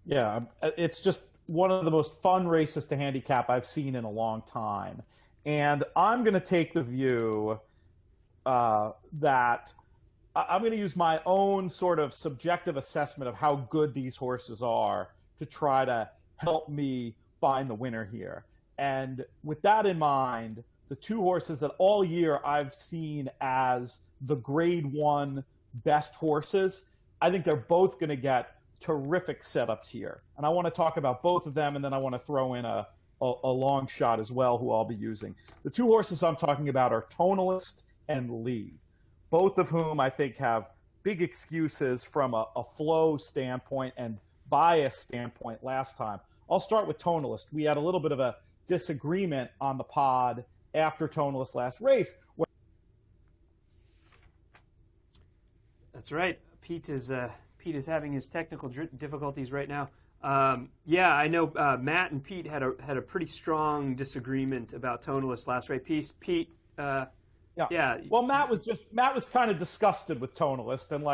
Yeah, it's just one of the most fun races to handicap I've seen in a long time. And I'm going to take the view that I'm going to use my own sort of subjective assessment of how good these horses are to try to help me find the winner here. And with that in mind, the two horses that all year I've seen as the grade 1 best horses, I think they're both going to get terrific setups here. And I want to talk about both of them, and then I want to throw in a long shot as well, who I'll be using. The two horses I'm talking about are Tonalist and Lee, both of whom I think have big excuses from a flow standpoint and bias standpoint last time. I'll start with Tonalist. We had a little bit of a disagreement on the pod after Tonalist's last race. That's right. Pete is having his technical difficulties right now. Yeah, I know Matt and Pete had a pretty strong disagreement about Tonalist last race. Pete. Yeah. Well, Matt was kind of disgusted with Tonalist, and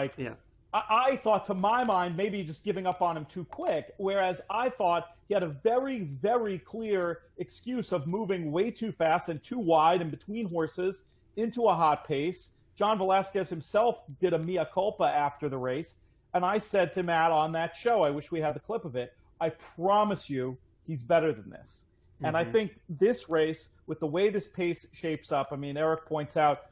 I thought, to my mind, maybe just giving up on him too quick, whereas I thought he had a very, very clear excuse of moving way too fast and too wide and between horses into a hot pace. John Velasquez himself did a mea culpa after the race, and I said to Matt on that show, I wish we had the clip of it, I promise you he's better than this. Mm-hmm. And I think this race, with the way this pace shapes up, I mean, Eric points out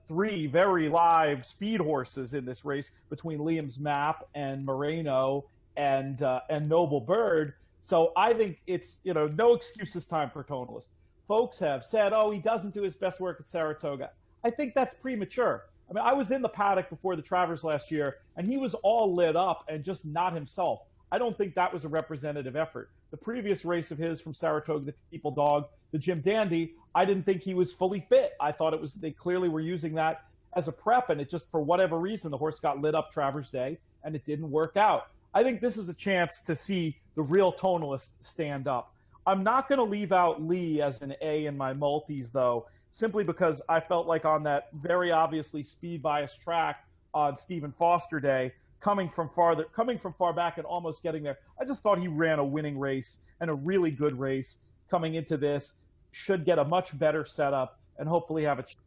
3 very live speed horses in this race between Liam's Map and Moreno and Noble Bird. So I think it's, no excuses time for Tonalist. Folks have said, oh, he doesn't do his best work at Saratoga. I think that's premature. I mean, I was in the paddock before the Travers last year, and he was all lit up and just not himself. I don't think that was a representative effort. The previous race of his from Saratoga, the People Dog, the Jim Dandy, I didn't think he was fully fit. I thought they clearly were using that as a prep, and it just, for whatever reason, the horse got lit up Travers Day, and it didn't work out. I think this is a chance to see the real Tonalist stand up. I'm not going to leave out Lee as an A in my multis, though, simply because I felt like on that very obviously speed bias track on Stephen Foster Day, coming from far back and almost getting there, I just thought he ran a winning race and a really good race coming into this, should get a much better setup and hopefully have a chance.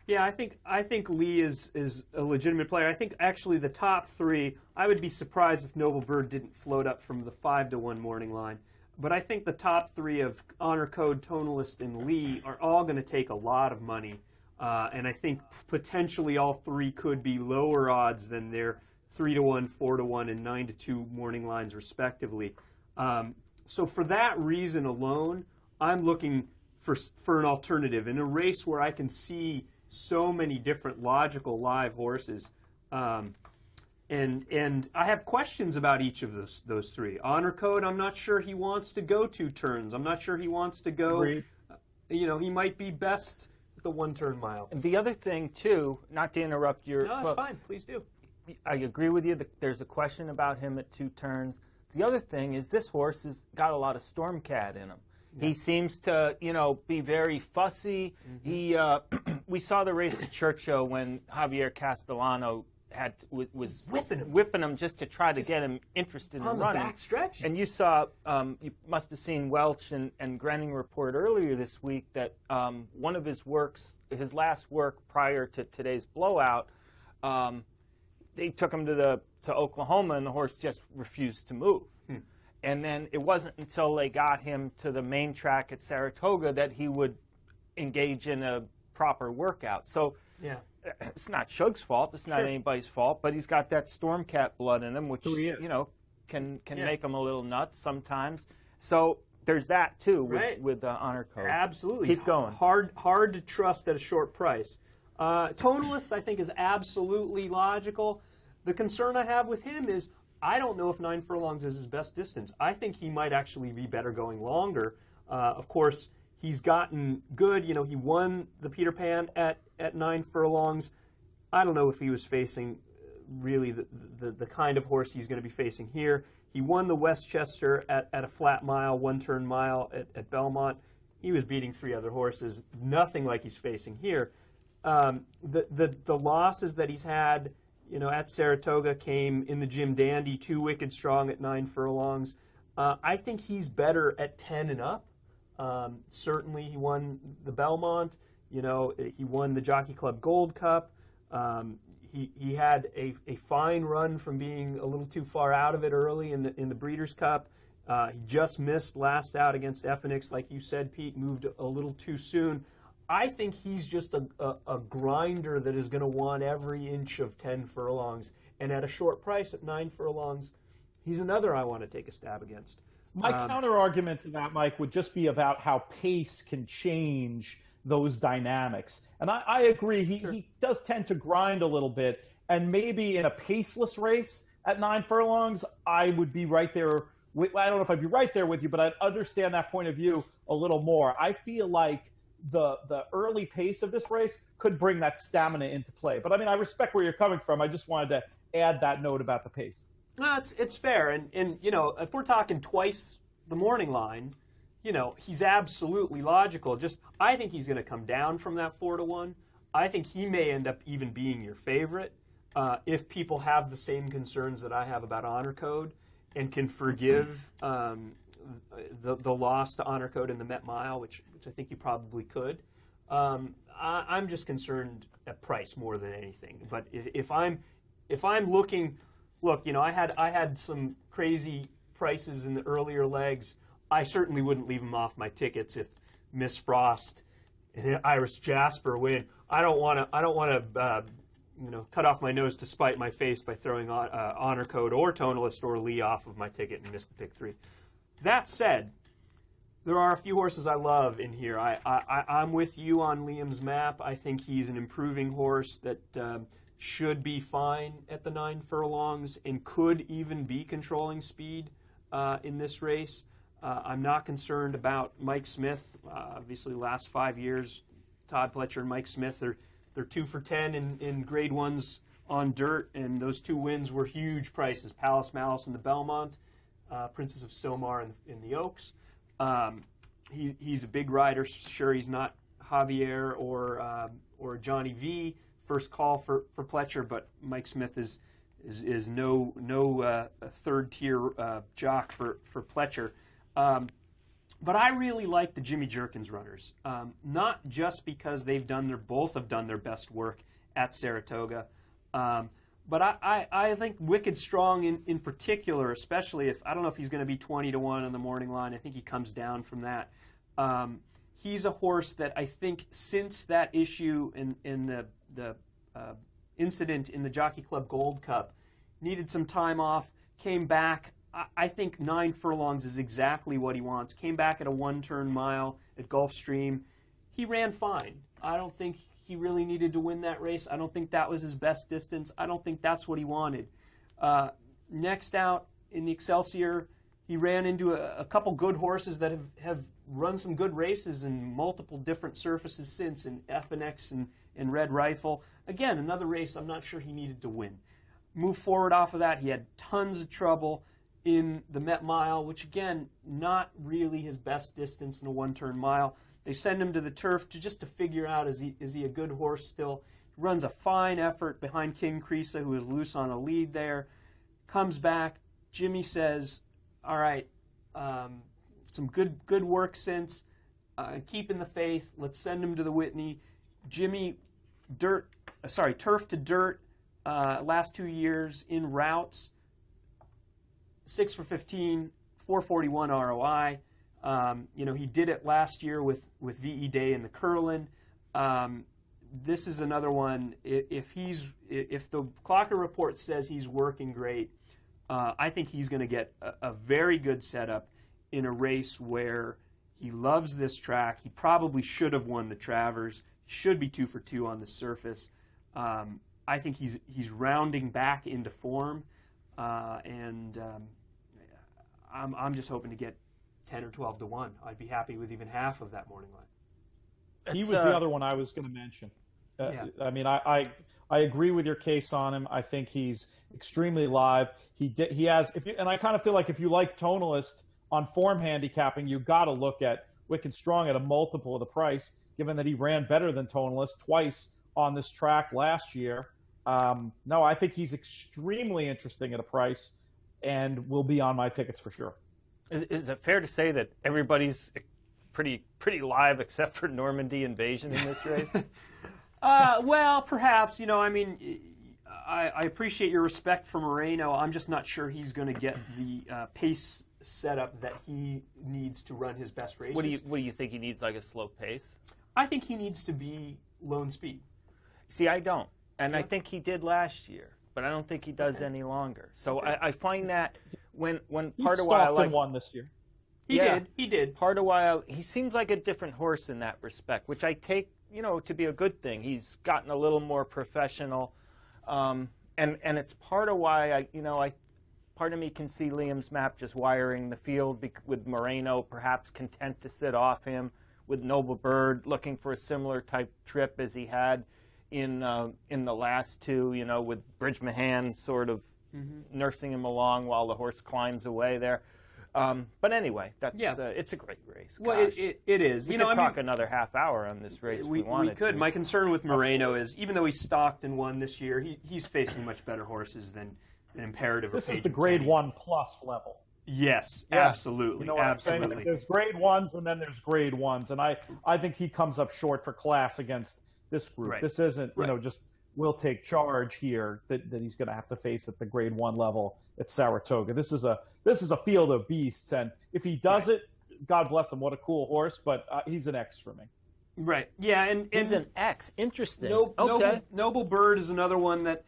Yeah, I think Lee is a legitimate player. I think actually the top 3, I would be surprised if Noble Bird didn't float up from the 5-1 morning line. But I think the top 3 of Honor Code, Tonalist, and Lee are all going to take a lot of money. And I think potentially all 3 could be lower odds than their 3-1, 4-1, and 9-2 morning lines, respectively. So for that reason alone, I'm looking for an alternative in a race where I can see so many different logical live horses. And I have questions about each of those 3. Honor Code, I'm not sure he wants to go 2 turns. I'm not sure he wants to go. He might be best the 1-turn mile. And the other thing, too, not to interrupt your... No, that's fine. Please do. I agree with you that there's a question about him at 2 turns. The other thing is this horse has got a lot of Stormcat in him. Yeah. He seems to, be very fussy. Mm-hmm. We saw the race at Churchill when Javier Castellano was whipping him just to try to get him interested in running. On the back stretch. And you saw, you must have seen Welch and Grenning report earlier this week that one of his last work prior to today's blowout, they took him to Oklahoma and the horse just refused to move. And then it wasn't until they got him to the main track at Saratoga that he would engage in a proper workout. So yeah. It's not Shug's fault. It's not anybody's fault. But he's got that Stormcat blood in him, which can make him a little nuts sometimes. So there's that too with Honor Code. Absolutely, keep going. Hard to trust at a short price. Tonalist, I think, is absolutely logical. The concern I have with him is I don't know if 9 furlongs is his best distance. I think he might actually be better going longer. Of course, he's gotten good. He won the Peter Pan at 9 furlongs. I don't know if he was facing really the kind of horse he's going to be facing here. He won the Westchester at a flat mile, 1-turn mile at Belmont. He was beating 3 other horses. Nothing like he's facing here. The losses that he's had, at Saratoga came in the Jim Dandy, 2 wicked strong at 9 furlongs. I think he's better at 10 and up. Certainly he won the Belmont. He won the Jockey Club Gold Cup. He had a fine run from being a little too far out of it early in the Breeders' Cup. He just missed last out against Phoenix, like you said, Pete, moved a little too soon. I think he's just a grinder that is going to want every inch of 10 furlongs. And at a short price at 9 furlongs, he's another I want to take a stab against. My counter argument to that, Mike, would just be about how pace can change those dynamics. And I agree, he does tend to grind a little bit. And maybe in a paceless race at 9 furlongs, I would be right there. I don't know if I'd be right there with you, but I'd understand that point of view a little more. I feel like the early pace of this race could bring that stamina into play. But I mean, I respect where you're coming from. I just wanted to add that note about the pace. No, it's fair. And you know, if we're talking twice the morning line, you know, he's absolutely logical. Just, I think he's going to come down from that 4-1. I think he may end up even being your favorite if people have the same concerns that I have about Honor Code and can forgive the loss to Honor Code in the Met Mile, which I think you probably could. I'm just concerned at price more than anything. But if I'm looking, look, you know, I had some crazy prices in the earlier legs. I certainly wouldn't leave them off my tickets if Miss Frost and Iris Jasper win. I don't want to you know, cut off my nose to spite my face by throwing Honor Code or Tonalist or Lee off of my ticket and miss the pick 3. That said, there are a few horses I love in here. I'm with you on Liam's map. I think he's an improving horse that should be fine at the 9 furlongs and could even be controlling speed in this race. I'm not concerned about Mike Smith. Obviously, the last 5 years, Todd Pletcher and Mike Smith, they're 2 for 10 in Grade 1s on dirt, and those 2 wins were huge prices. Palace Malice in the Belmont, Princess of Silmar in the Oaks. He's a big rider. Sure, he's not Javier or Johnny V. First call for Pletcher, but Mike Smith is no third tier jock for Pletcher. But I really like the Jimmy Jerkins runners, not just because both have done their best work at Saratoga, but I think Wicked Strong in particular, especially if, I don't know if he's going to be 20-1 on the morning line. I think he comes down from that. He's a horse that I think since that issue in the incident in the Jockey Club Gold Cup, needed some time off, came back. I think 9 furlongs is exactly what he wants. Came back at a 1-turn mile at Gulfstream. He ran fine. I don't think he really needed to win that race. I don't think that was his best distance. I don't think that's what he wanted. Next out in the Excelsior, he ran into a couple good horses that have run some good races in multiple different surfaces since, in FNX and Red Rifle. Again, another race I'm not sure he needed to win. Move forward off of that, he had tons of trouble in the Met Mile, which again, not really his best distance in a 1-turn mile. They send him to the turf just to figure out, is he a good horse still? He runs a fine effort behind King Creasa, who is loose on a lead there. Comes back. Jimmy says, all right, some good work since. Keeping the faith. Let's send him to the Whitney. Jimmy, turf to dirt, last 2 years in routes. 6 for 15, 441 ROI. You know, he did it last year with VE Day in the Curlin. This is another one. If the Clocker report says he's working great, I think he's going to get a very good setup in a race where he loves this track. He probably should have won the Travers. He should be 2 for 2 on the surface. I think he's rounding back into form. I'm just hoping to get 10 or 12-1. I'd be happy with even half of that morning line. He was the other one I was going to mention. Yeah. I mean, I agree with your case on him. I think he's extremely live. He has, and I kind of feel like if you like Tonalist on form handicapping, you got to look at Wicked Strong at a multiple of the price, given that he ran better than Tonalist twice on this track last year. No, I think he's extremely interesting at a price and will be on my tickets for sure. Is it fair to say that everybody's pretty live except for Normandy Invasion in this race? Well, perhaps. You know, I mean, I appreciate your respect for Moreno. I'm just not sure he's going to get the pace setup that he needs to run his best races. What do you think he needs, like a slow pace? I think he needs to be lone speed. See, I don't. And I think he did last year, but I don't think he does any longer. So I find that when part of why I like one this year. He did. Part of why he seems like a different horse in that respect, which I take, to be a good thing. He's gotten a little more professional, and it's part of why part of me can see Liam's map just wiring the field with Moreno perhaps content to sit off him, with Noble Bird looking for a similar type trip as he had in the last two, with Bridge Mahan sort of nursing him along while the horse climbs away there. But anyway, it's a great race. Well, it is. We could talk another half hour on this race if we wanted. We could. My concern with Moreno is, even though he's stalked and won this year, he's facing much better horses than an Imperative. This is the grade 1+ level. Yes, absolutely, absolutely. There's grade 1s and then there's grade 1s, and I think he comes up short for class against this group. Right. This isn't just will take charge here that he's going to have to face at the grade 1 level at Saratoga. This is a field of beasts, and if he does it, God bless him. What a cool horse, but he's an X for me. Right. Yeah, and he's an X. Interesting. Noble Bird is another one that,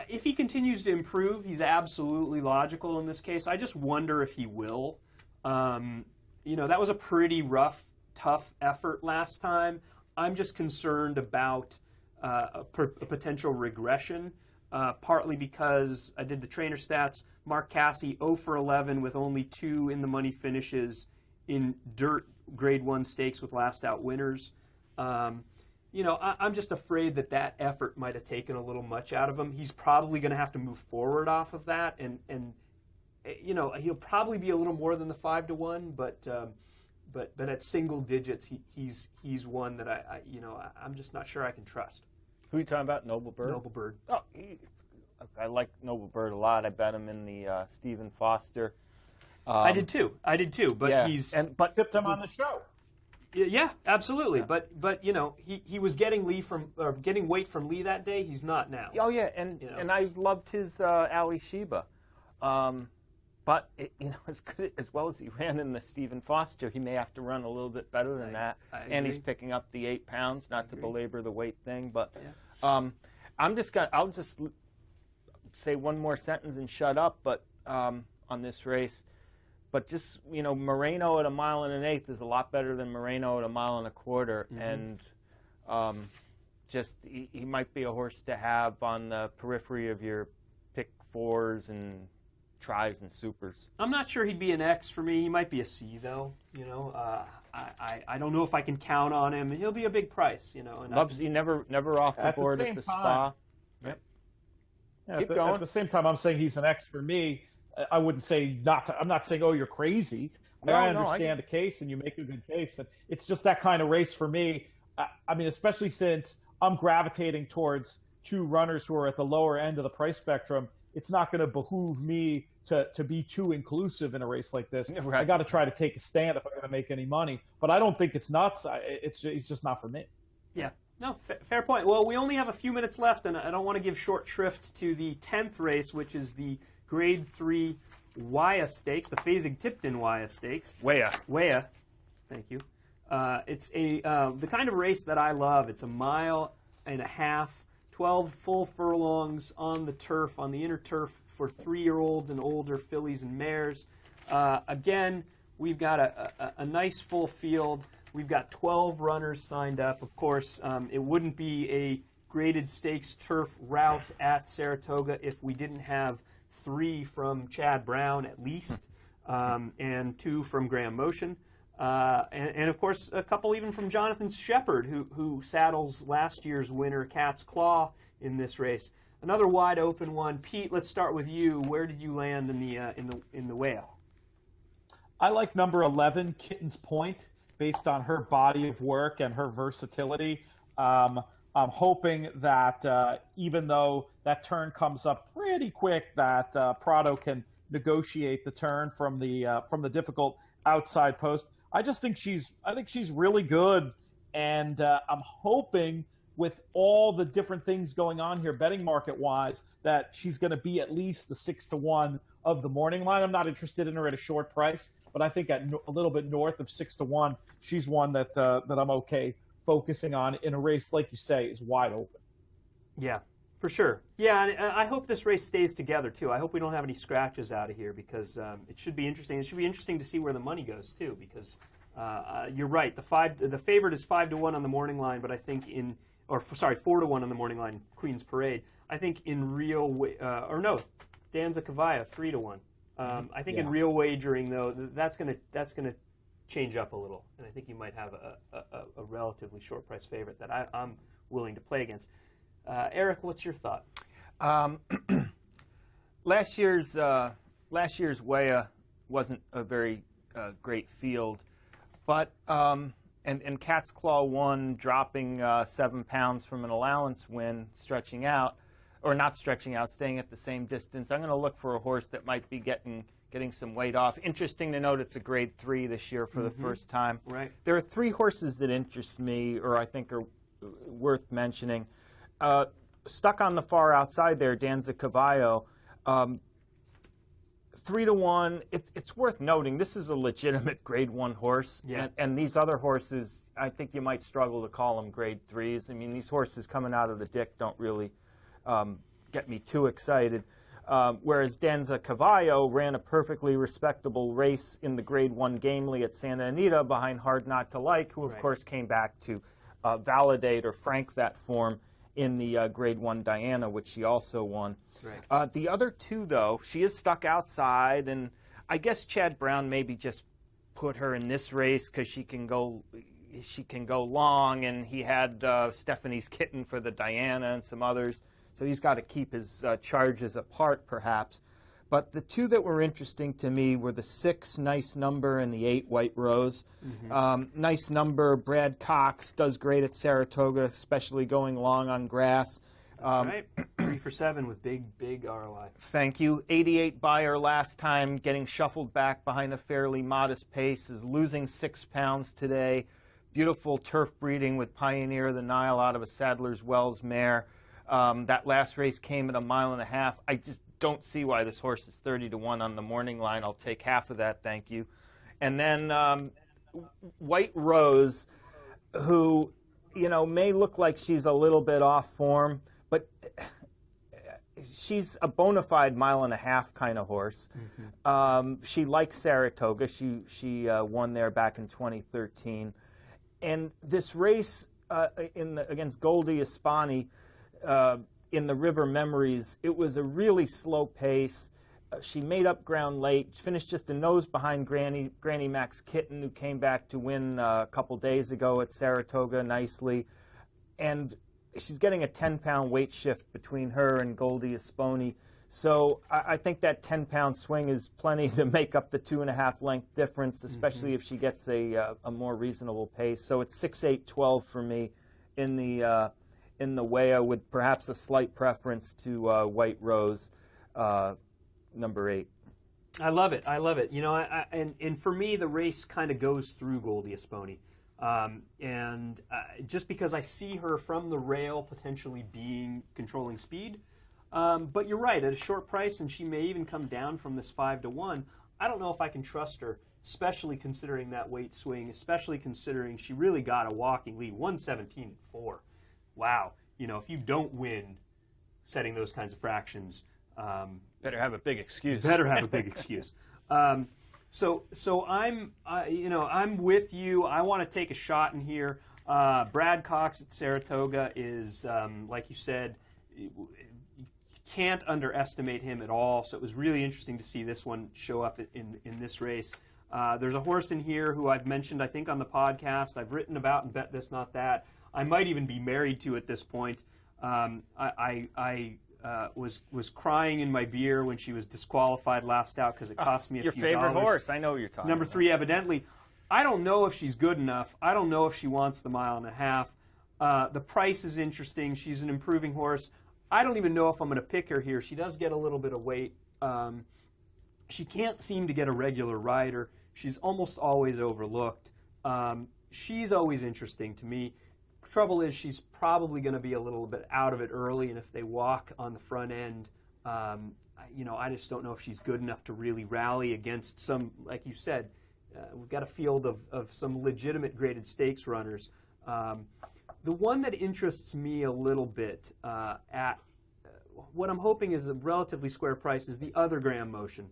if he continues to improve, he's absolutely logical in this case. I just wonder if he will. That was a pretty rough, tough effort last time. I'm just concerned about a potential regression, partly because I did the trainer stats. Mark Casse, 0 for 11 with only 2 in the money finishes in dirt grade 1 stakes with last out winners. I'm just afraid that effort might have taken a little much out of him. He's probably going to have to move forward off of that, and he'll probably be a little more than the 5-1, but at single digits, he's one that I'm just not sure I can trust. Who are you talking about? Noble Bird? Noble Bird. Oh, I like Noble Bird a lot. I bet him in the Stephen Foster. I did too. But tipped him on the show. Yeah, absolutely. Yeah. But he was getting getting weight from Lee that day. He's not now. Oh yeah, and I loved his Ali Sheba. But as well as he ran in the Stephen Foster, he may have to run a little bit better than that. And he's picking up the 8 pounds, not to belabor the weight thing. But I'll just say one more sentence and shut up. But on this race, but just Moreno at 1 1/8 is a lot better than Moreno at 1 1/4, and he might be a horse to have on the periphery of your pick 4s and tries and supers. I'm not sure he'd be an X for me. He might be a C though. I don't know if I can count on him. He'll be a big price. He never off the board at the Spa. Yep. Yeah, Keep going. At the same time, I'm saying he's an X for me. I wouldn't say I'm not saying, oh, you're crazy. I understand the case, and you make a good case. And it's just that kind of race for me. I mean, especially since I'm gravitating towards 2 runners who are at the lower end of the price spectrum. It's not going to behoove me to be too inclusive in a race like this. Right. I got to try to take a stand if I'm going to make any money. But I don't think it's nuts. It's just not for me. Yeah. No, fair point. Well, we only have a few minutes left, and I don't want to give short shrift to the 10th race, which is the Grade 3 Waya Stakes, the Fasig-Tipton Waya Stakes. Waya. Thank you. It's the kind of race that I love. It's 1.5 miles, 12 full furlongs on the turf, on the inner turf for 3-year-olds and older fillies and mares. Again, we've got a nice full field. We've got 12 runners signed up. Of course, it wouldn't be a graded stakes turf route at Saratoga if we didn't have 3 from Chad Brown at least, and 2 from Graham Motion. And of course, a couple even from Jonathan Shepard, who saddles last year's winner, Cat's Claw, in this race. Another wide open one. Pete, let's start with you. Where did you land in the whale? I like number 11, Kitten's Point, based on her body of work and her versatility. I'm hoping that even though that turn comes up pretty quick, that Prado can negotiate the turn from the difficult outside post. I think she's really good, and I'm hoping with all the different things going on here, betting market wise, that she's going to be at least the 6-1 of the morning line. I'm not interested in her at a short price, but I think at a little bit north of 6-1, she's one that I'm okay focusing on in a race, like you say, is wide open. Yeah, for sure. Yeah, and I hope this race stays together too. I hope we don't have any scratches out of here, because it should be interesting. It should be interesting to see where the money goes too, because you're right. The favorite is 5-1 on the morning line, but I think 4-1 on the morning line, Queen's Parade. I think in real Danza Cavallo 3-1. I think in real wagering though, that's gonna change up a little, and I think you might have a relatively short price favorite that I'm willing to play against. Eric, what's your thought? Last year's Weah wasn't a very great field, but and Cat's Claw won, dropping 7 pounds from an allowance win, stretching out, or not stretching out, staying at the same distance. I'm going to look for a horse that might be getting some weight off. Interesting to note, it's a grade 3 this year for the first time. Right. There are 3 horses that interest me, or I think are worth mentioning. Stuck on the far outside there, Danza Cavallo. 3-1. It's worth noting this is a legitimate grade 1 horse, and these other horses, I think you might struggle to call them grade 3s. I mean, these horses coming out of the dick don't really get me too excited. Whereas Danza Cavallo ran a perfectly respectable race in the grade 1 Gamely at Santa Anita behind Hard Not to Like, who of course came back to validate or frank that form in the grade 1 Diana, which she also won. Right. The other 2, though, she is stuck outside, and I guess Chad Brown maybe just put her in this race because she can go long, and he had Stephanie's Kitten for the Diana and some others, so he's got to keep his charges apart, perhaps. But the 2 that were interesting to me were the 6, Nice Number, and the 8, White Rose. Nice Number, Brad Cox, does great at Saratoga, especially going long on grass. That's right. 3 for 7 with big ROI. Thank you. 88 buyer last time, getting shuffled back behind a fairly modest pace, is losing 6 pounds today. Beautiful turf breeding with Pioneer of the Nile out of a Sadler's Wells mare. That last race came at 1.5 miles. I just don't see why this horse is 30-1 on the morning line. I'll take half of that, thank you. And then White Rose, who, you know, may look like she's a little bit off form, but she's a bona fide 1.5 mile kind of horse. She likes Saratoga. She won there back in 2013. And this race against Goldie Espani, in the River Memories, it was a really slow pace. She made up ground late, finished just a nose behind Granny Mac's Kitten, who came back to win a couple days ago at Saratoga nicely. And she's getting a 10-pound weight shift between her and Goldie Esponi. So I think that 10-pound swing is plenty to make up the 2.5 length difference, especially if she gets a more reasonable pace. So it's 6-8-12 for me in the Weah, with perhaps a slight preference to White Rose, number 8. I love it. I love it. You know, and for me, the race kind of goes through Goldie Esponi. Just because I see her from the rail potentially controlling speed. But you're right, at a short price, and she may even come down from this 5-1. I don't know if I can trust her, especially considering that weight swing, especially considering she really got a walking lead, 117-4. Wow. You know, if you don't win setting those kinds of fractions, better have a big excuse. Better have a big excuse. So I'm with you. I want to take a shot in here. Brad Cox at Saratoga is, like you said, you can't underestimate him at all. So it was really interesting to see this one show up in this race. There's a horse in here who I've mentioned, I think, on the podcast. I've written about and bet this, not that. I might even be married to at this point. I was crying in my beer when she was disqualified last out because it cost me a few dollars. Your favorite horse, I know what you're talking Number about. 3, evidently. I don't know if she's good enough. I don't know if she wants the 1.5 miles. The price is interesting. She's an improving horse. I don't even know if I'm going to pick her here. She does get a little bit of weight. She can't seem to get a regular rider. She's almost always overlooked. She's always interesting to me. Trouble is, she's probably going to be a little bit out of it early, and if they walk on the front end, I just don't know if she's good enough to really rally against some, like you said, we've got a field of some legitimate graded stakes runners. The one that interests me a little bit at what I'm hoping is a relatively square price is the other Graham Motion,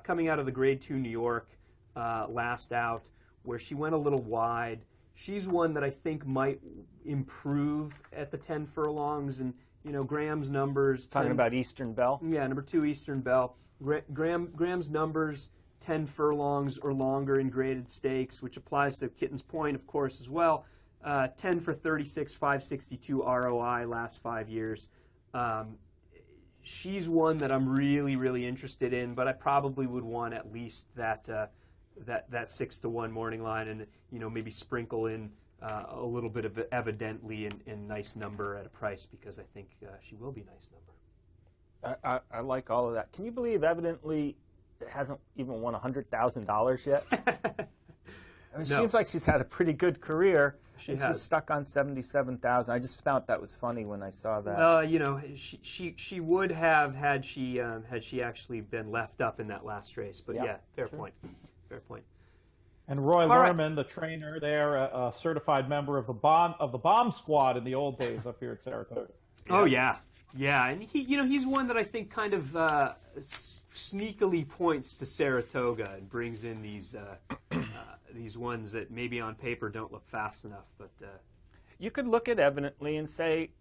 coming out of the Grade 2 New York last out, where she went a little wide. She's one that I think might improve at the 10 furlongs, and Graham's numbers. Talking about Eastern Bell? Yeah, number 2 Eastern Bell. Graham's numbers, 10 furlongs or longer in graded stakes, which applies to Kitten's Point, of course, as well. 10 for 36, 562 ROI last 5 years. She's one that I'm really, really interested in, but I probably would want at least that 6-to-1 morning line, and maybe sprinkle in a little bit of evidently and nice number at a price, because I think she will be nice number. I like all of that. Can you believe evidently hasn't even won $100,000 yet? It seems like she's had a pretty good career. She's stuck on 77,000. I just found that was funny when I saw that. She would have had she actually been left up in that last race. But yeah, fair point. Fair point. And Roy Lerman, the trainer there, a certified member of the bomb squad in the old days up here at Saratoga. Oh yeah, and he's one that I think kind of sneakily points to Saratoga and brings in these ones that maybe on paper don't look fast enough. But you could look at evidently and say,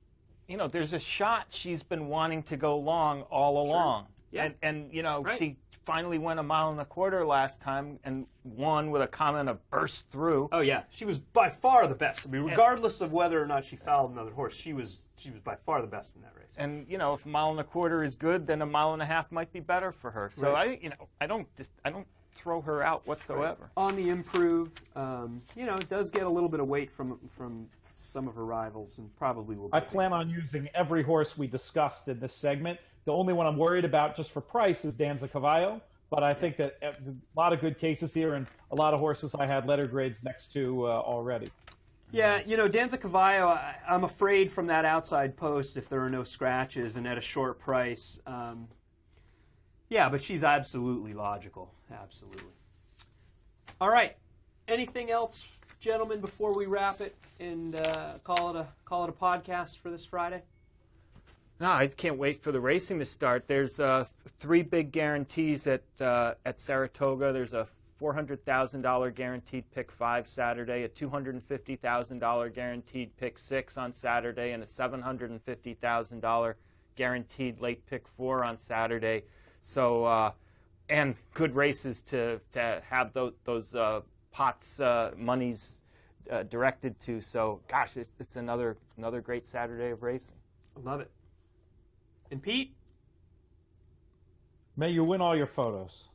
there's a shot she's been wanting to go long all along. Yeah. And she finally went 1.25 miles last time and won with a comment of burst through. Oh yeah, she was by far the best. I mean, regardless of whether or not she fouled another horse, she was by far the best in that race. And if 1.25 miles is good, then 1.5 miles might be better for her. So I don't throw her out whatsoever. Right. On the improve, it does get a little bit of weight from some of her rivals, and probably will. I plan on using every horse we discussed in this segment. The only one I'm worried about just for price is Danza Cavallo, but I think that a lot of good cases here, and a lot of horses I had letter grades next to already. Yeah, Danza Cavallo, I'm afraid from that outside post, if there are no scratches and at a short price, yeah, but she's absolutely logical, absolutely. All right, anything else, gentlemen, before we wrap it and call it a podcast for this Friday? No, I can't wait for the racing to start. There's 3 big guarantees at Saratoga. There's a $400,000 guaranteed pick 5 Saturday, a $250,000 guaranteed pick 6 on Saturday, and a $750,000 guaranteed late pick 4 on Saturday. So, and good races to have those pots monies directed to. So, gosh, it's another great Saturday of racing. I love it. And Pete? May you win all your photos.